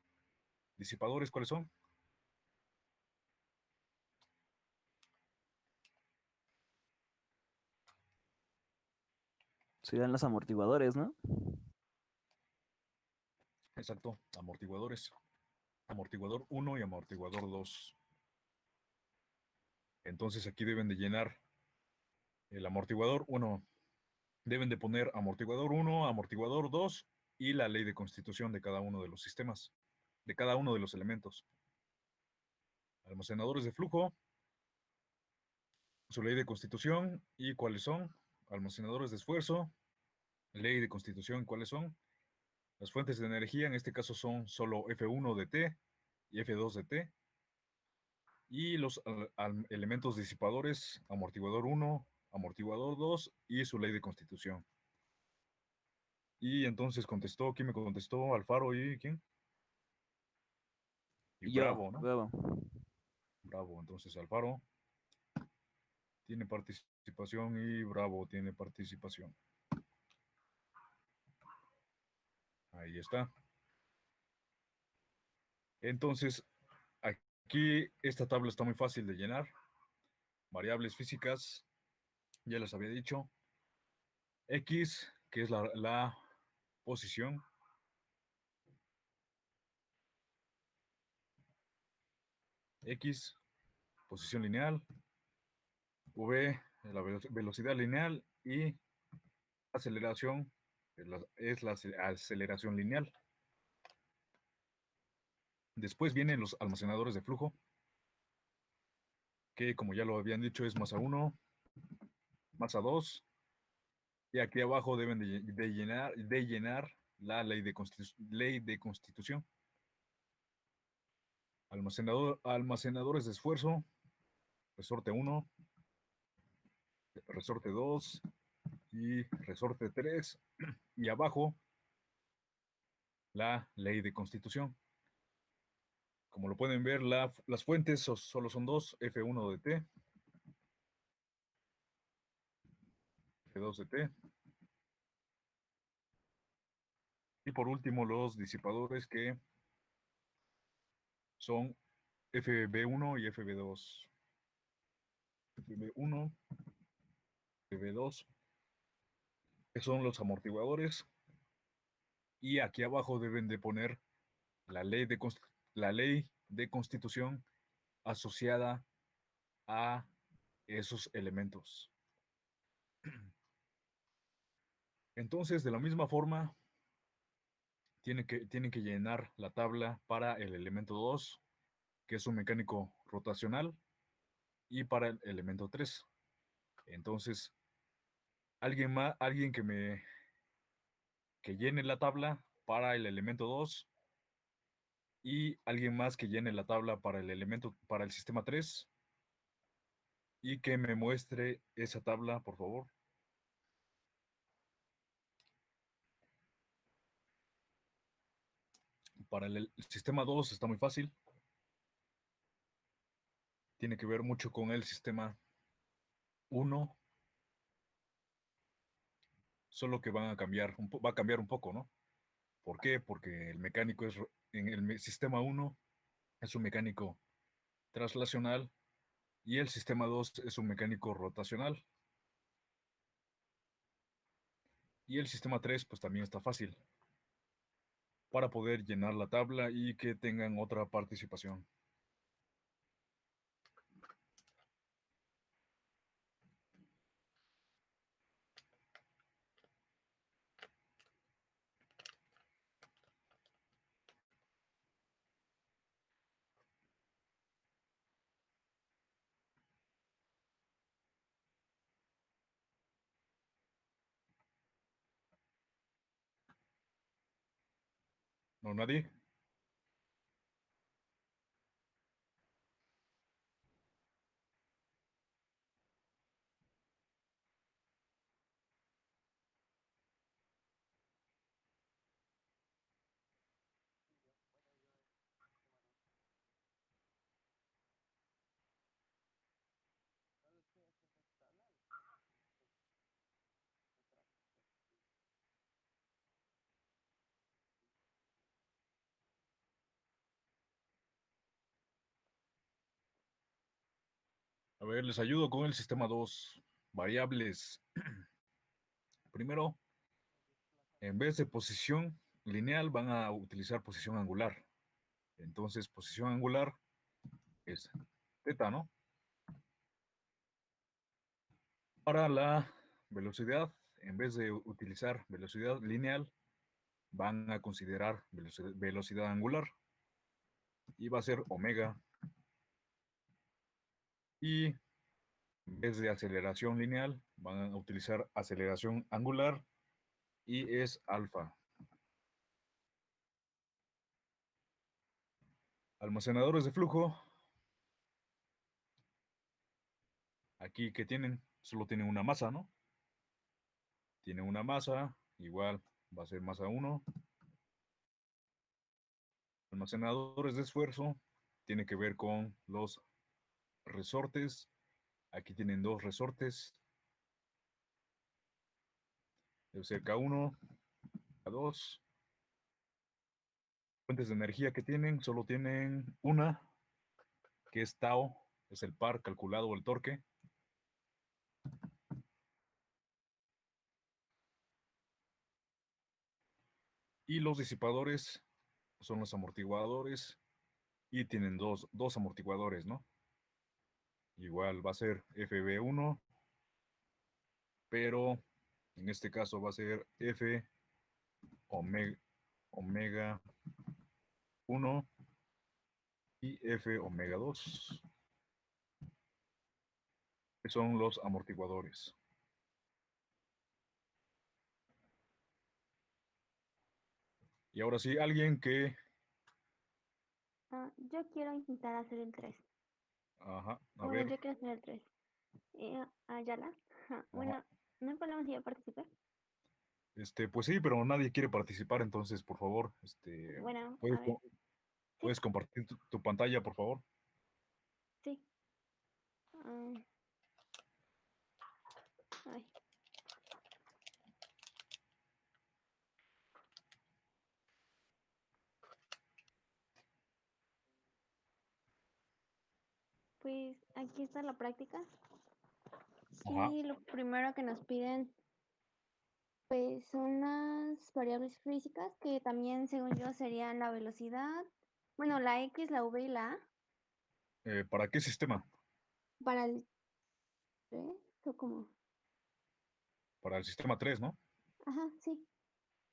disipadores, ¿cuáles son? Serían los amortiguadores, ¿no? Exacto, amortiguadores. Amortiguador 1 y amortiguador 2. Entonces aquí deben de llenar el amortiguador 1. Deben de poner amortiguador 1, amortiguador 2 y la ley de constitución de cada uno de los sistemas, de cada uno de los elementos. Almacenadores de flujo, su ley de constitución y cuáles son. Almacenadores de esfuerzo, ley de constitución, cuáles son. Las fuentes de energía en este caso son solo F1 de T y F2 de T. Y los elementos disipadores, amortiguador 1, amortiguador 2 y su ley de constitución. Y entonces contestó, ¿quién me contestó? Alfaro y ¿quién? Y Yo, Bravo, ¿no? Bravo. Bravo, entonces Alfaro tiene participación y Bravo tiene participación. Ahí está. Entonces, aquí esta tabla está muy fácil de llenar. Variables físicas, ya les había dicho. X, que es la posición. X, posición lineal. V, la velocidad lineal. Y aceleración, es la aceleración lineal. Después vienen los almacenadores de flujo, que como ya lo habían dicho es masa 1, masa 2, y aquí abajo deben de llenar la ley de constitución. Almacenadores de esfuerzo, resorte 1, resorte 2 y resorte 3, y abajo la ley de constitución. Como lo pueden ver, las fuentes solo son dos, F1 de T, F2 de T, y por último los disipadores que son FB1 y FB2. FB1, FB2, que son los amortiguadores, y aquí abajo deben de poner la ley de constitución asociada a esos elementos. Entonces, de la misma forma, tienen que llenar la tabla para el elemento 2, que es un mecánico rotacional, y para el elemento 3. Entonces, alguien que llene la tabla para el elemento 2 y alguien más que llene la tabla para para el sistema 3 y que me muestre esa tabla, por favor. Para el sistema 2 está muy fácil. Tiene que ver mucho con el sistema 1, solo que va a cambiar un poco, ¿no? ¿Por qué? Porque el mecánico en el sistema 1 es un mecánico traslacional y el sistema 2 es un mecánico rotacional. Y el sistema 3 pues también está fácil para poder llenar la tabla y que tengan otra participación. ¿No, nadie? A ver, les ayudo con el sistema 2. Variables. Primero, en vez de posición lineal, van a utilizar posición angular. Entonces, posición angular es teta, ¿no? Para la velocidad, en vez de utilizar velocidad lineal, van a considerar velocidad angular y va a ser omega. Y en vez de aceleración lineal, van a utilizar aceleración angular y es alfa. Almacenadores de flujo. Aquí que tienen, solo tienen una masa, ¿no? Tienen una masa, igual va a ser masa 1. Almacenadores de esfuerzo, tiene que ver con los resortes. Aquí tienen dos resortes. Debe ser K1, K2. Fuentes de energía que tienen, solo tienen una, que es tau, es el par calculado o el torque. Y los disipadores son los amortiguadores y tienen dos amortiguadores, ¿no? Igual va a ser FB1, pero en este caso va a ser F omega 1 y F omega 2, que son los amortiguadores. Y ahora sí, alguien que... Yo quiero intentar hacer el 3. Ajá, a Bueno, ver. yo quiero hacer el 3. Ayala. Ajá. Bueno, no hay problema si yo participo. Pues sí, pero nadie quiere participar, entonces, por favor, Bueno, ¿puedes, a ver. ¿puedes compartir tu pantalla, por favor? Sí. Ay. Pues aquí está la práctica. Ajá. Y lo primero que nos piden, pues son las variables físicas, que también, según yo, serían la velocidad, bueno, la X, la V y la A. ¿Para qué sistema? Para el 3, o como. Para el sistema 3, ¿no? Ajá, sí.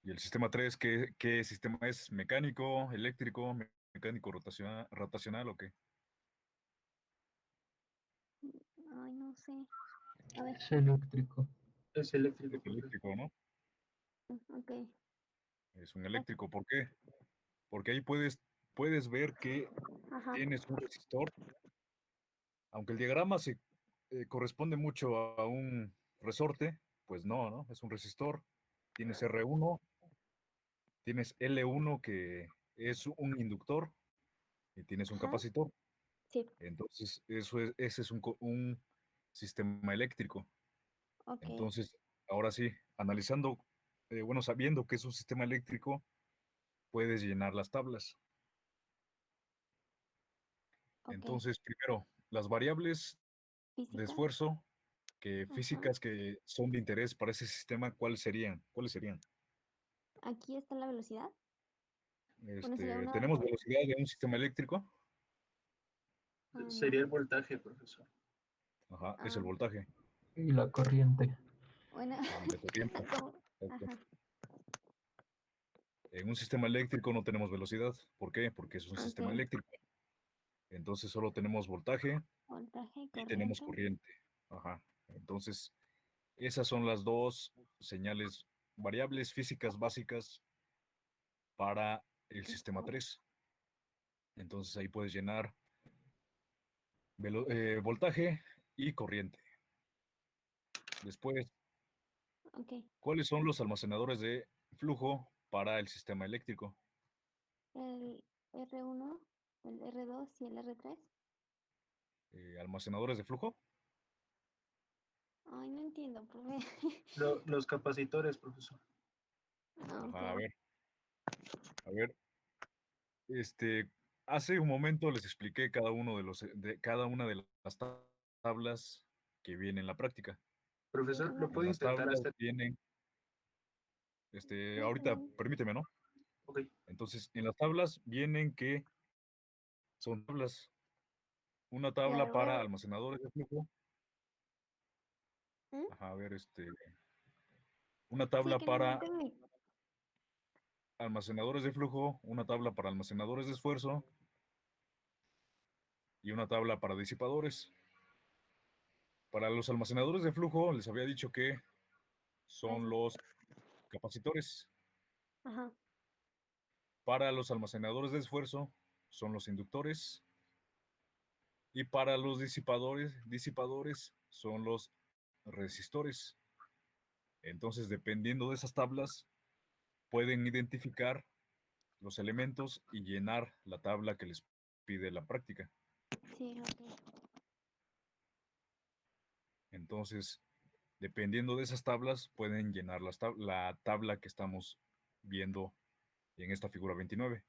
¿Y el sistema 3 qué sistema es? ¿Mecánico, eléctrico, mecánico rotacional o qué? Ay, no sé. A ver. Es eléctrico. Es eléctrico, Es profe. eléctrico, ¿no? Ok. Es un eléctrico. ¿Por qué? Porque ahí puedes ver que Ajá. tienes un resistor. Aunque el diagrama se corresponde mucho a un resorte, pues no, ¿no? Es un resistor. Tienes R1, tienes L1 que es un inductor y tienes un Ajá. capacitor. Sí. Entonces, ese es un sistema eléctrico. Ok. Entonces, ahora sí, analizando, bueno, sabiendo que es un sistema eléctrico, puedes llenar las tablas. Ok. Entonces, primero, las variables de Física. esfuerzo Ajá. físicas que son de interés para ese sistema, ¿cuáles serían? Aquí está la velocidad. Bueno, sería una. ¿Tenemos velocidad de un sistema eléctrico? Sería No. el voltaje, profesor. Ajá, es el Ah, voltaje. Y la corriente. bueno. Y la corriente. ¿Cómo? Exacto. Ajá. En un sistema eléctrico no tenemos velocidad. ¿Por qué? Porque es un sistema Ok. eléctrico. Entonces solo tenemos voltaje Voltaje y y tenemos corriente. corriente. Ajá. Entonces, esas son las dos señales, variables físicas básicas para el sistema 3. Entonces ahí puedes llenar voltaje y corriente. Después, Ok. ¿cuáles son los almacenadores de flujo para el sistema eléctrico? El R1, el R2 y el R3. ¿Almacenadores de flujo? Ay, no entiendo, profe. Los capacitores, profesor. Ok. Ajá, a ver, hace un momento les expliqué cada una de las tablas tablas que vienen en la práctica. Profesor, ¿lo En puedo las intentar tablas hasta? vienen, ahorita permíteme, ¿no? Ok, Entonces, en las tablas vienen que son tablas, una Y a tabla ver, para almacenadores de flujo, ¿Mm? ajá, a ver, una Sí, tabla que no para entendí. almacenadores de flujo, una tabla para almacenadores de esfuerzo y una tabla para disipadores. Para los almacenadores de flujo, les había dicho que son Eso. los capacitores. Ajá. Para los almacenadores de esfuerzo, son los inductores. Y para los disipadores son los resistores. Entonces, dependiendo de esas tablas, pueden identificar los elementos y llenar la tabla que les pide la práctica. Sí, ok. Entonces, dependiendo de esas tablas, pueden llenar la tabla que estamos viendo en esta figura 29.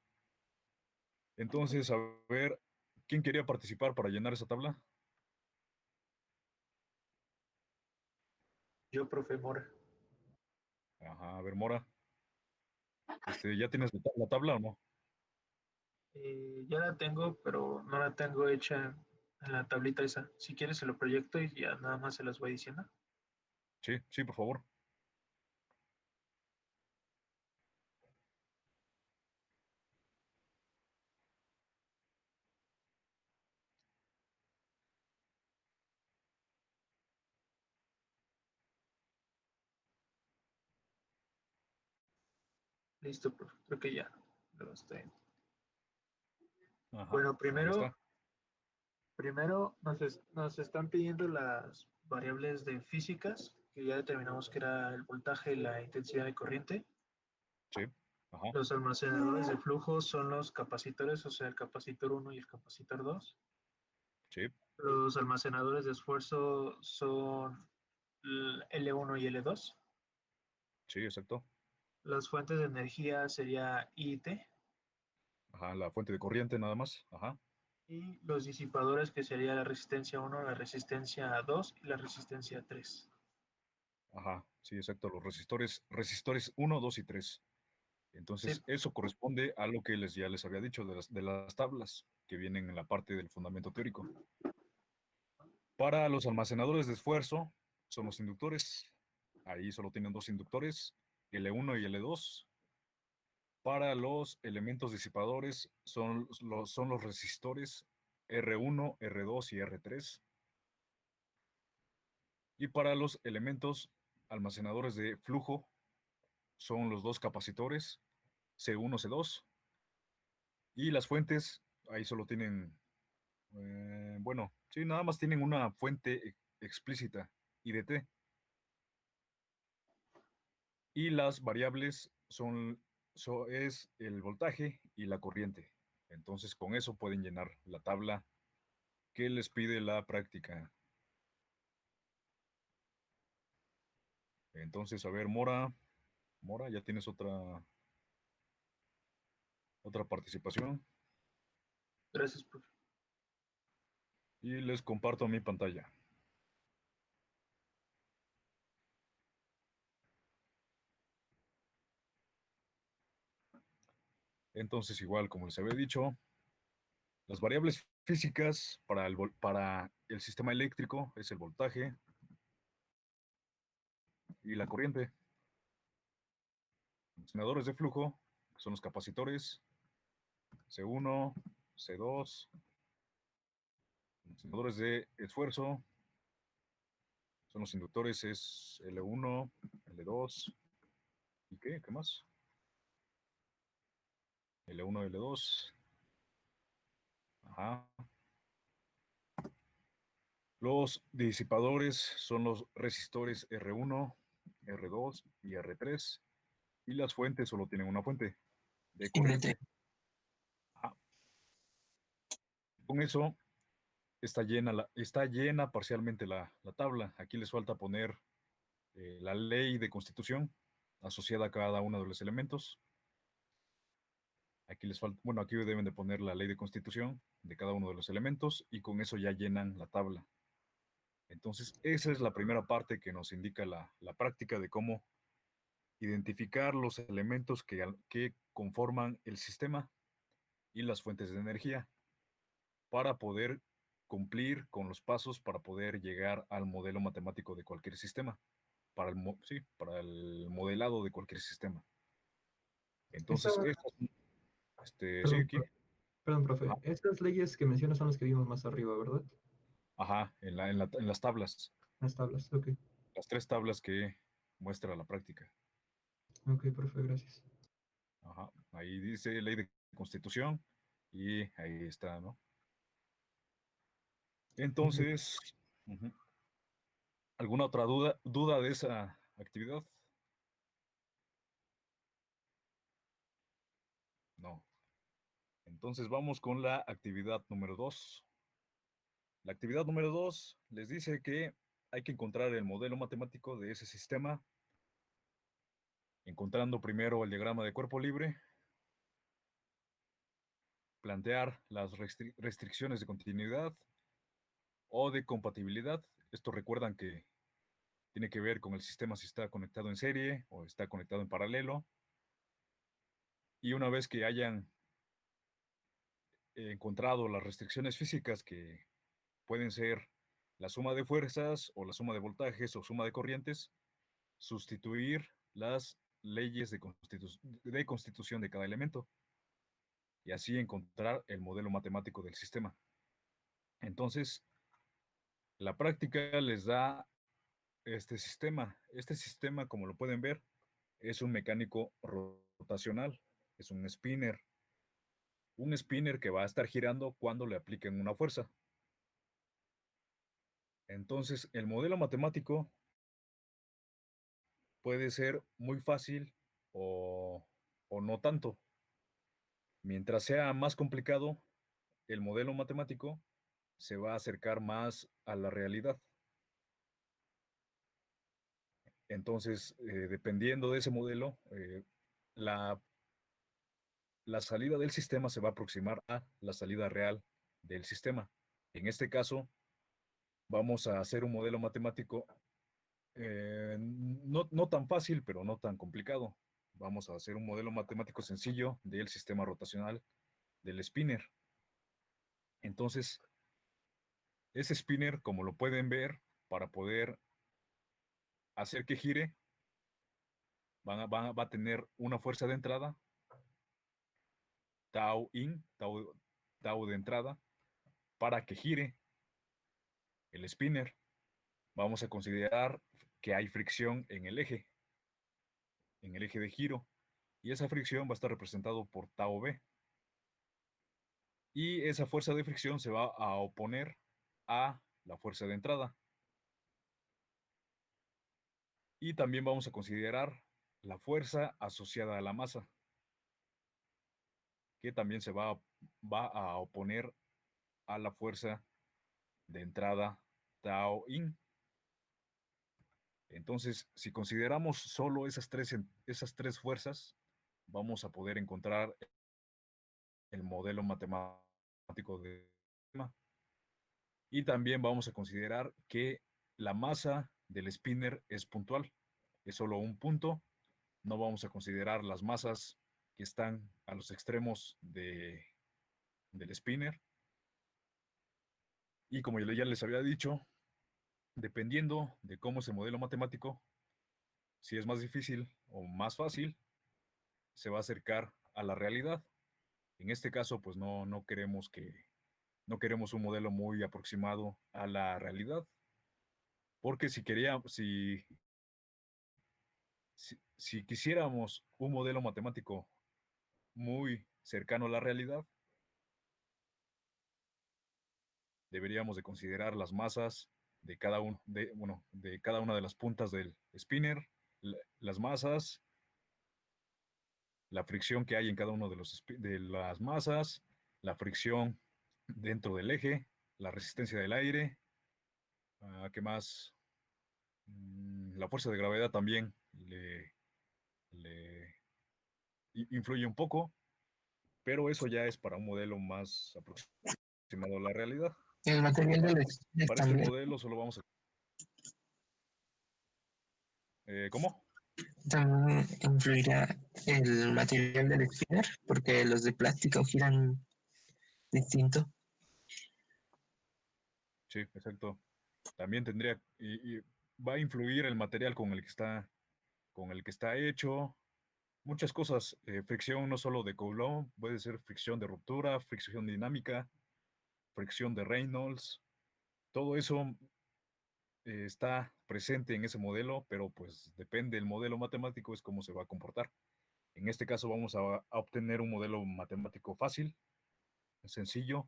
Entonces, a ver, ¿quién quería participar para llenar esa tabla? yo, profe Mora. Ajá, a ver, Mora. ¿Ya tienes la tabla o no? Ya la tengo, pero no la tengo hecha en la tablita esa. Si quieres se lo proyecto y ya nada más se las voy diciendo. Sí, sí, por favor. Listo, profe. Creo que ya lo estoy. Ajá, Bueno, ahí está. primero nos están pidiendo las variables de físicas, que ya determinamos que era el voltaje y la intensidad de corriente. Sí, ajá, Los almacenadores de flujo son los capacitores, o sea, el capacitor 1 y el capacitor 2. sí, Los almacenadores de esfuerzo son L1 y L2. sí, exacto. Las fuentes de energía sería I y T. Ajá, la fuente de corriente nada más. Ajá, Y los disipadores, que sería la resistencia 1, la resistencia 2 y la resistencia 3. ajá, sí, exacto. Los resistores 1, 2 y 3. Sí, Entonces, eso corresponde a lo que ya les había dicho de las tablas que vienen en la parte del fundamento teórico. Para los almacenadores de esfuerzo, son los inductores. Ahí solo tienen dos inductores, L1 y L2. Para los elementos disipadores, son los resistores R1, R2 y R3. Y para los elementos almacenadores de flujo, son los dos capacitores, C1, C2. Y las fuentes, ahí solo tienen, bueno, sí, nada más tienen una fuente explícita, IDT. Y las variables es el voltaje y la corriente. Entonces, con eso pueden llenar la tabla que les pide la práctica. Entonces, a ver, Mora, ya tienes otra participación gracias, profe. y les comparto mi pantalla. Entonces, igual como les había dicho, las variables físicas para el sistema eléctrico es el voltaje y la corriente. Almacenadores de flujo son los capacitores C1, C2. Almacenadores de esfuerzo son los inductores, es L1, L2. ¿Y qué? ¿Qué más? L1, L2. Ajá. Los disipadores son los resistores R1, R2 y R3. Y las fuentes solo tienen una fuente de corriente. Ajá. Con eso está llena parcialmente la tabla. Aquí les falta poner la ley de constitución asociada a cada uno de los elementos. Aquí les falta, bueno, aquí deben de poner la ley de constitución de cada uno de los elementos y con eso ya llenan la tabla. Entonces, esa es la primera parte que nos indica la práctica de cómo identificar los elementos que conforman el sistema y las fuentes de energía para poder cumplir con los pasos para poder llegar al modelo matemático de cualquier sistema, sí, para el modelado de cualquier sistema. Entonces, sí, Perdón, aquí, perdón, profe. ajá, Estas leyes que mencionas son las que vimos más arriba, ¿verdad? ajá, en las tablas, Las tablas. Ok. las 3 tablas que muestra la práctica. Ok, profe, gracias. Ajá, ahí dice ley de constitución y ahí está, ¿no? Entonces, ujú, ¿alguna otra duda de esa actividad? No. Entonces vamos con la actividad número 2. La actividad número 2 les dice que hay que encontrar el modelo matemático de ese sistema, encontrando primero el diagrama de cuerpo libre, plantear las restricciones de continuidad o de compatibilidad. Esto recuerdan que tiene que ver con el sistema si está conectado en serie o está conectado en paralelo. Y una vez que hayan encontrado las restricciones físicas que pueden ser la suma de fuerzas o la suma de voltajes o suma de corrientes, sustituir las leyes de constitución de cada elemento y así encontrar el modelo matemático del sistema. Entonces, la práctica les da este sistema. Este sistema, como lo pueden ver, es un mecánico rotacional, es un spinner. Un spinner que va a estar girando cuando le apliquen una fuerza. Entonces, el modelo matemático puede ser muy fácil o no tanto. Mientras sea más complicado, el modelo matemático se va a acercar más a la realidad. Entonces, dependiendo de ese modelo, la, la salida del sistema se va a aproximar a la salida real del sistema. En este caso, vamos a hacer un modelo matemático no tan fácil, pero no tan complicado. Vamos a hacer un modelo matemático sencillo del sistema rotacional del spinner. Entonces, ese spinner, como lo pueden ver, para poder hacer que gire, va a tener una fuerza de entrada, tau in, tau de entrada, para que gire el spinner. Vamos a considerar que hay fricción en el eje de giro, y esa fricción va a estar representado por tau b. Y esa fuerza de fricción se va a oponer a la fuerza de entrada. Y también vamos a considerar la fuerza asociada a la masa, que también se va a oponer a la fuerza de entrada tau in. Entonces, si consideramos solo esas tres fuerzas, vamos a poder encontrar el modelo matemático de sistema. Y también vamos a considerar que la masa del spinner es puntual, es solo un punto. No vamos a considerar las masas que están a los extremos del spinner. Y como yo ya les había dicho, dependiendo de cómo es el modelo matemático, si es más difícil o más fácil, se va a acercar a la realidad. En este caso, pues no queremos un modelo muy aproximado a la realidad, porque si quisiéramos un modelo matemático muy cercano a la realidad, deberíamos de considerar las masas de de cada una de las puntas del spinner, las masas, la fricción que hay en cada uno de las masas, la fricción dentro del eje, la resistencia del aire, ¿qué más? La fuerza de gravedad también le influye un poco, pero eso ya es para un modelo más aproximado a la realidad. El material del spinner Para este también. modelo solo vamos a ¿Cómo? También influirá el material del spinner, porque los de plástico giran distinto. Sí, exacto. También tendría, y va a influir el material con el que está hecho. Muchas cosas, fricción no solo de Coulomb, puede ser fricción de ruptura, fricción dinámica, fricción de Reynolds. Todo eso está presente en ese modelo, pero pues depende del modelo matemático, es cómo se va a comportar. En este caso vamos a obtener un modelo matemático fácil, sencillo,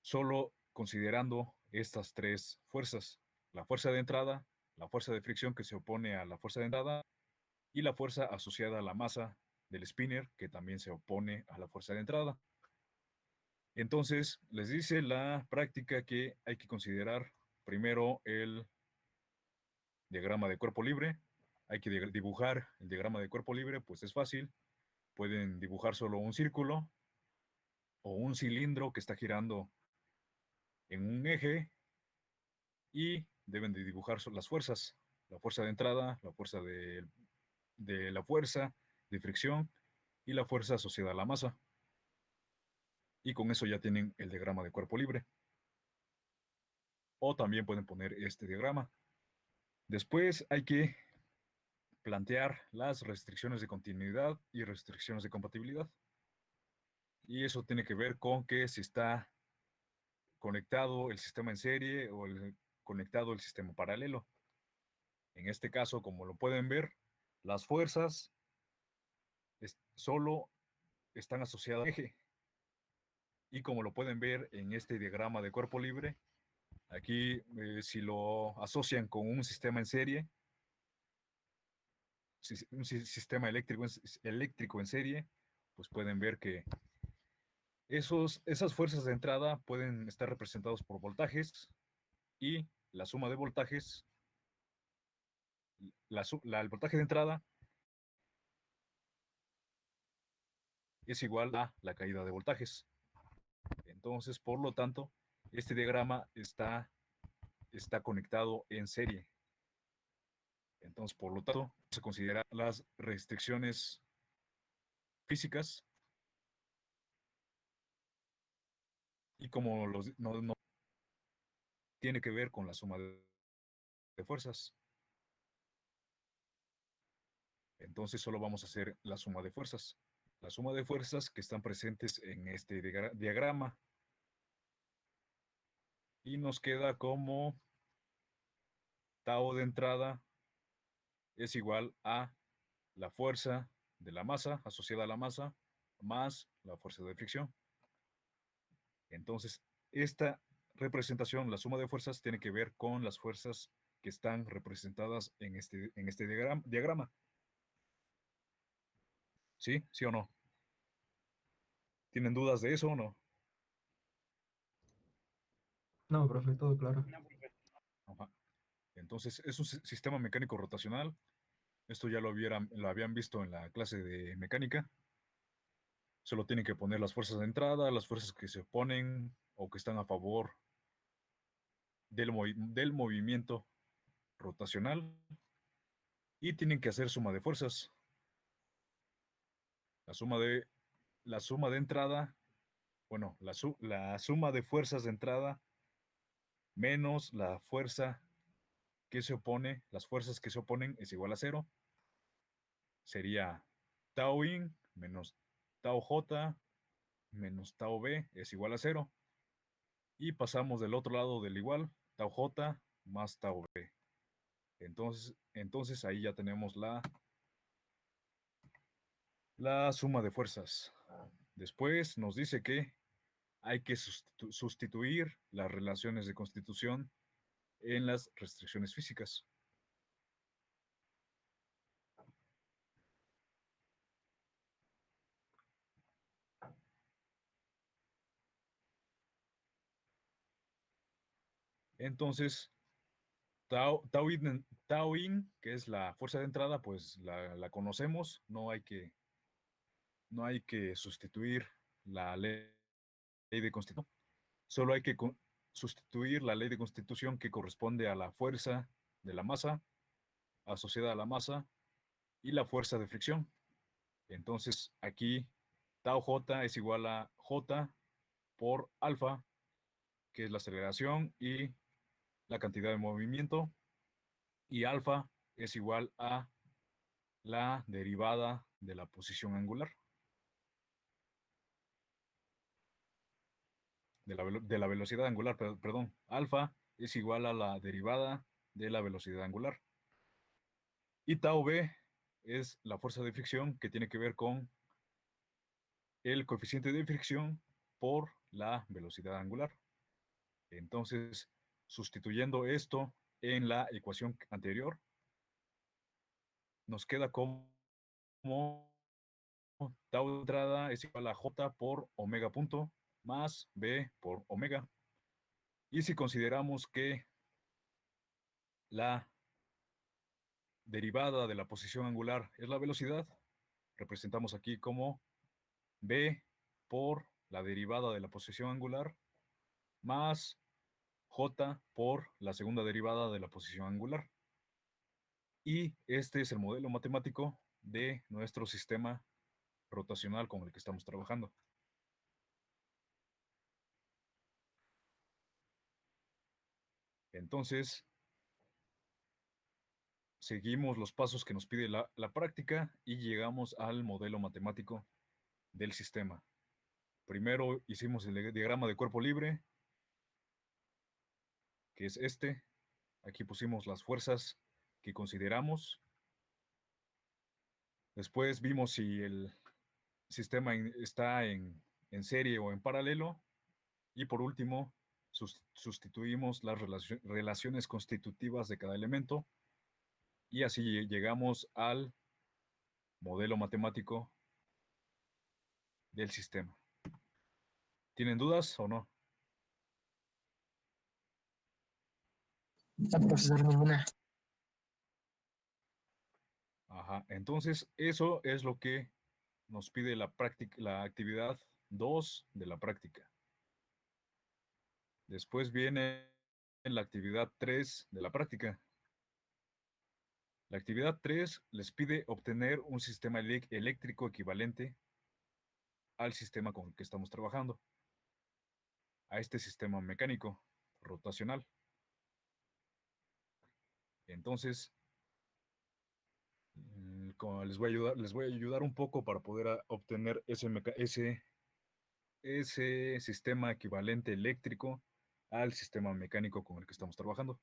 solo considerando estas tres fuerzas: la fuerza de entrada, la fuerza de fricción que se opone a la fuerza de entrada y la fuerza asociada a la masa del spinner que también se opone a la fuerza de entrada. Entonces, les dice la práctica que hay que considerar primero el diagrama de cuerpo libre. Hay que dibujar el diagrama de cuerpo libre, pues es fácil. Pueden dibujar solo un círculo o un cilindro que está girando en un eje y deben de dibujar las fuerzas: la fuerza de entrada, la fuerza de la fuerza de fricción y la fuerza asociada a la masa. Y con eso ya tienen el diagrama de cuerpo libre. O también pueden poner este diagrama. Después hay que plantear las restricciones de continuidad y restricciones de compatibilidad. Y eso tiene que ver con que si está conectado el sistema en serie o conectado el sistema paralelo. En este caso, como lo pueden ver, las fuerzas solo están asociadas al eje. Y como lo pueden ver en este diagrama de cuerpo libre, aquí si lo asocian con un sistema en serie, un sistema eléctrico en serie, pues pueden ver que esas fuerzas de entrada pueden estar representados por voltajes y la suma de voltajes, el voltaje de entrada es igual a la caída de voltajes. Entonces, por lo tanto, este diagrama está conectado en serie. Entonces, por lo tanto, se consideran las restricciones físicas y como no tiene que ver con la suma de fuerzas. Entonces solo vamos a hacer la suma de fuerzas. La suma de fuerzas que están presentes en este diagrama. Y nos queda como tau de entrada es igual a la fuerza de la masa asociada a la masa más la fuerza de fricción. Entonces, esta representación, la suma de fuerzas, tiene que ver con las fuerzas que están representadas en este diagrama. ¿Sí? ¿Sí o no? ¿Tienen dudas de eso o no? No, profe, todo claro. Ajá. Entonces, es un sistema mecánico rotacional. Esto ya lo habían visto en la clase de mecánica. Solo tienen que poner las fuerzas de entrada, las fuerzas que se oponen o que están a favor del movimiento rotacional y tienen que hacer suma de fuerzas. La suma de entrada, bueno, la suma de fuerzas de entrada menos la fuerza que se opone, las fuerzas que se oponen es igual a 0. Sería tau in menos tau j menos tau b es igual a 0. Y pasamos del otro lado del igual, tau j más tau b. Entonces ahí ya tenemos la suma de fuerzas. Después nos dice que hay que sustituir las relaciones de constitución en las restricciones físicas. Entonces, tau in, que es la fuerza de entrada, pues la conocemos, no hay que sustituir la ley de constitución, solo hay que sustituir la ley de constitución que corresponde a la fuerza de la masa asociada a la masa y la fuerza de fricción. Entonces aquí tau J es igual a J por alfa, que es la aceleración y la cantidad de movimiento, y alfa es igual a la derivada de la posición angular, de la velocidad angular, perdón. Alfa es igual a la derivada de la velocidad angular. Y tau B es la fuerza de fricción, que tiene que ver con el coeficiente de fricción por la velocidad angular. Entonces, sustituyendo esto en la ecuación anterior, nos queda como tau de entrada es igual a J por omega punto más B por omega. Y si consideramos que la derivada de la posición angular es la velocidad, representamos aquí como B por la derivada de la posición angular más J por la segunda derivada de la posición angular. Y este es el modelo matemático de nuestro sistema rotacional con el que estamos trabajando. Entonces, seguimos los pasos que nos pide la práctica y llegamos al modelo matemático del sistema. Primero hicimos el diagrama de cuerpo libre, que es este. Aquí pusimos las fuerzas que consideramos. Después vimos si el sistema está en serie o en paralelo. Y por último, sustituimos las relaciones constitutivas de cada elemento. Y así llegamos al modelo matemático del sistema. ¿Tienen dudas o no? No, profesor, ninguna. Ajá, entonces eso es lo que nos pide la actividad 2 de la práctica. Después viene la actividad 3 de la práctica. La actividad 3 les pide obtener un sistema eléctrico equivalente al sistema con el que estamos trabajando, a este sistema mecánico rotacional. Entonces, como les voy a ayudar un poco para poder obtener ese sistema equivalente eléctrico al sistema mecánico con el que estamos trabajando.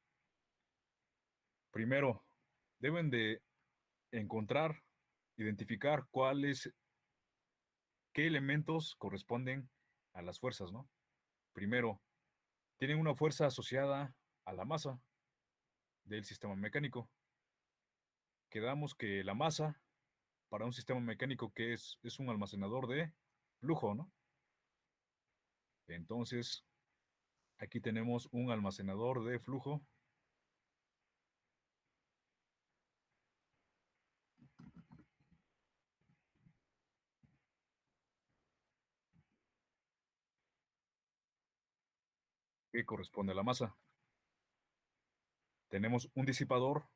Primero, deben de encontrar, identificar qué elementos corresponden a las fuerzas, ¿no? Primero, tienen una fuerza asociada a la masa del sistema mecánico. Quedamos que la masa para un sistema mecánico que es un almacenador de flujo, ¿no? Entonces, aquí tenemos un almacenador de flujo que corresponde a la masa. Tenemos un disipador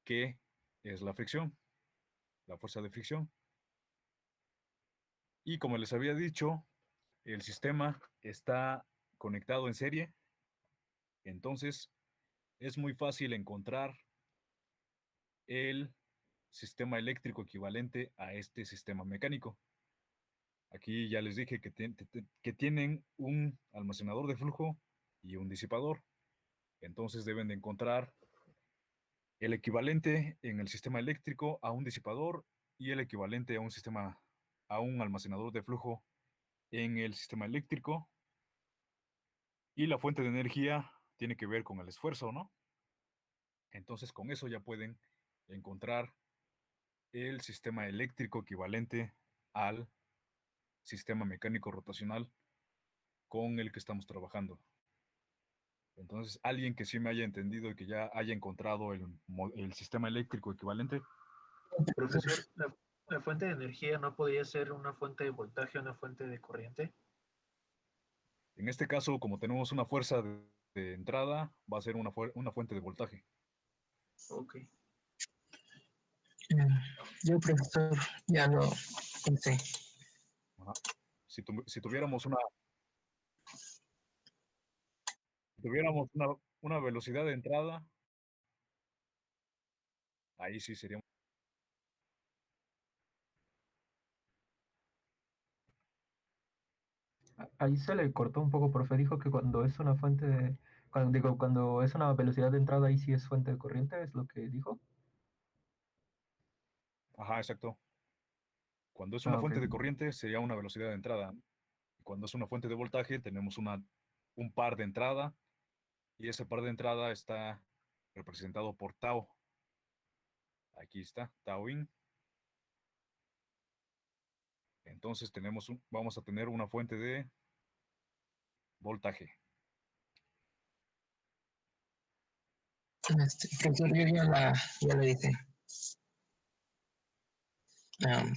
que es la fricción, la fuerza de fricción. Y como les había dicho, el sistema está conectado en serie, entonces es muy fácil encontrar el sistema eléctrico equivalente a este sistema mecánico. Aquí ya les dije que tienen un almacenador de flujo y un disipador. Entonces deben de encontrar el equivalente en el sistema eléctrico a un disipador y el equivalente a un almacenador de flujo en el sistema eléctrico. Y la fuente de energía tiene que ver con el esfuerzo, ¿no? Entonces con eso ya pueden encontrar el sistema eléctrico equivalente al sistema mecánico rotacional con el que estamos trabajando. Entonces, alguien que sí me haya entendido y que ya haya encontrado el sistema eléctrico equivalente. Profesor, la fuente de energía no podría ser una fuente de voltaje o una fuente de corriente. En este caso, como tenemos una fuerza de entrada, va a ser una fuente de voltaje. Ok. Yo, profesor, ya lo pensé. Ajá. Si tuviéramos una velocidad de entrada, ahí sí sería. Ahí se le cortó un poco, profe. Dijo que cuando es una fuente de... cuando es una velocidad de entrada, ahí sí es fuente de corriente, ¿es lo que dijo? Ajá, exacto. Cuando es una Ah, ok. fuente de corriente, sería una velocidad de entrada. Y cuando es una fuente de voltaje, tenemos un par de entrada, y ese par de entrada está representado por tau. Aquí está, tau in. Entonces vamos a tener una fuente de voltaje. Profesor, yo ya lo hice.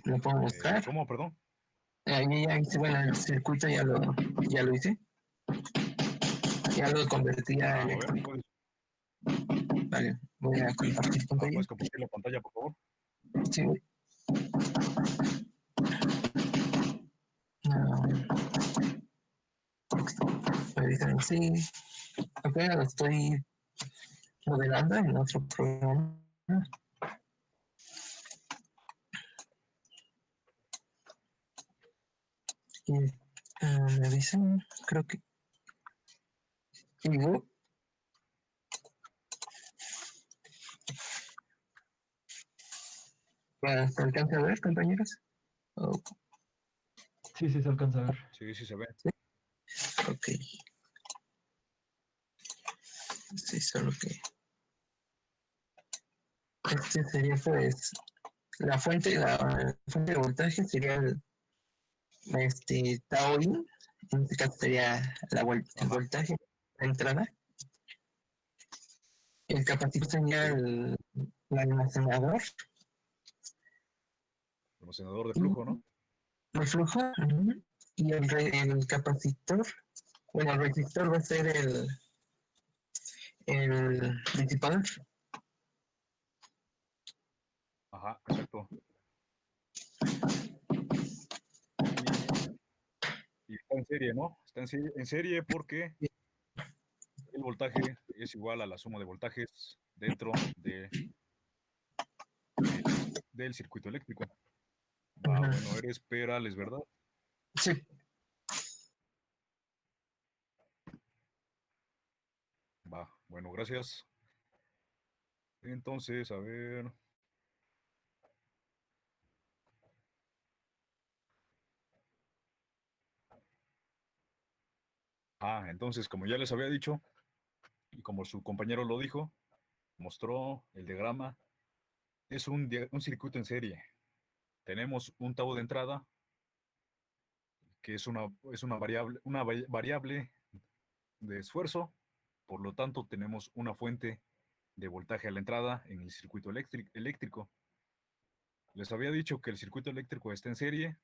¿Lo puedo mostrar? ¿Cómo, perdón? Yo ya hice, bueno, el circuito ya lo hice. Ya lo convertí a A ver, eléctrico. Vale, voy a compartir pantalla. ¿puedes compartir la pantalla, por favor? Sí. Ahorita sí. Apenas lo estoy modelando en otro programa. Y me dicen, creo que llegó. ¿Se alcanza a ver, compañeros? Oh, Sí, sí se alcanza a ver. Sí, sí se ve. ok. Sí, solo que este sería pues la fuente de voltaje sería Tau in, en este caso sería el voltaje, la entrada. El capacitor sería Sí, el almacenador almacenador de y flujo, ¿no? el flujo. Y el capacitor, bueno, el resistor va a ser el disipador. Ajá, exacto. Y está en serie, ¿no? Está en serie porque el voltaje es igual a la suma de voltajes dentro del circuito eléctrico. Va, bueno, eres Perales, ¿verdad? Sí. Va, bueno, gracias. Entonces, a ver. Entonces, como ya les había dicho, y como su compañero lo dijo, mostró el diagrama, es un circuito en serie. Tenemos un tau de entrada, que es una variable de esfuerzo, por lo tanto tenemos una fuente de voltaje a la entrada en el circuito eléctrico. Les había dicho que el circuito eléctrico está en serie.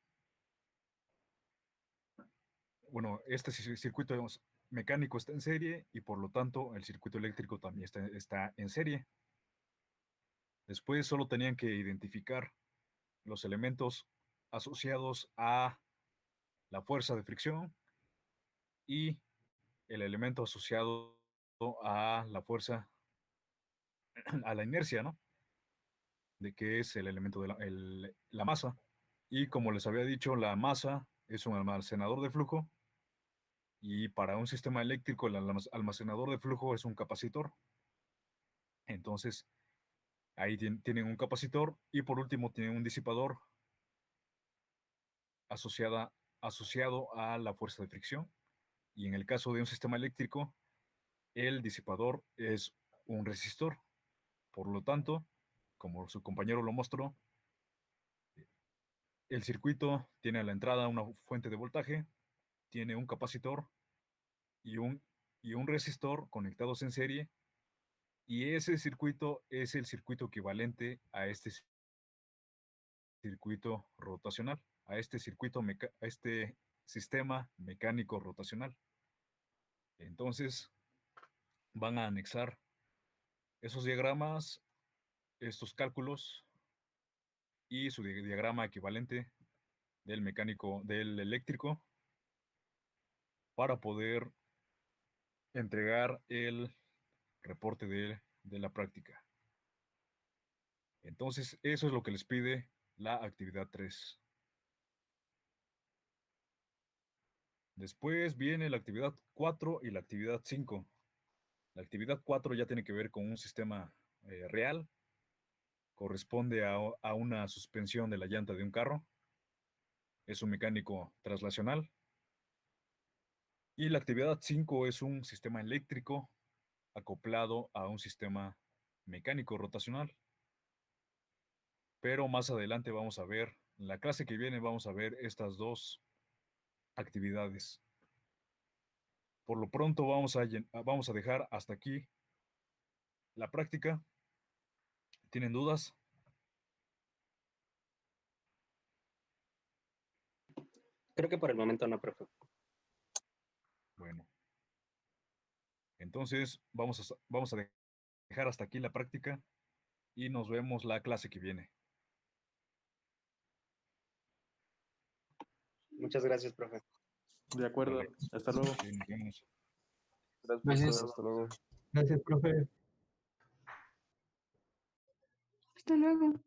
Bueno, este circuito mecánico está en serie y por lo tanto el circuito eléctrico también está en serie. Después solo tenían que identificar los elementos asociados a la fuerza de fricción y el elemento asociado a la fuerza, a la inercia, ¿no? De que es el elemento de la masa. Y como les había dicho, la masa es un almacenador de flujo y para un sistema eléctrico el almacenador de flujo es un capacitor. Entonces, ahí tienen un capacitor y por último tienen un disipador asociado a la fuerza de fricción. Y en el caso de un sistema eléctrico, el disipador es un resistor. Por lo tanto, como su compañero lo mostró, el circuito tiene a la entrada una fuente de voltaje, tiene un capacitor y un resistor conectados en serie, y ese circuito es el circuito equivalente a este circuito rotacional, a este sistema mecánico rotacional. Entonces, van a anexar Esos diagramas, estos cálculos y su diagrama equivalente del mecánico, del eléctrico, para poder entregar el reporte de la práctica. Entonces, eso es lo que les pide la actividad 3. Después viene la actividad 4 y la actividad 5. La actividad 4 ya tiene que ver con un sistema real, corresponde a una suspensión de la llanta de un carro, es un mecánico traslacional. Y la actividad 5 es un sistema eléctrico acoplado a un sistema mecánico rotacional. Pero más adelante vamos a ver, en la clase que viene vamos a ver estas dos actividades. Por lo pronto vamos a dejar hasta aquí la práctica. ¿Tienen dudas? Creo que por el momento no, profe. Bueno. Entonces vamos a dejar hasta aquí la práctica y nos vemos la clase que viene. Muchas gracias, profe. De acuerdo. Vale. Hasta luego. Sí, nos vemos. Gracias. Hasta luego. Gracias, profe. Hasta luego.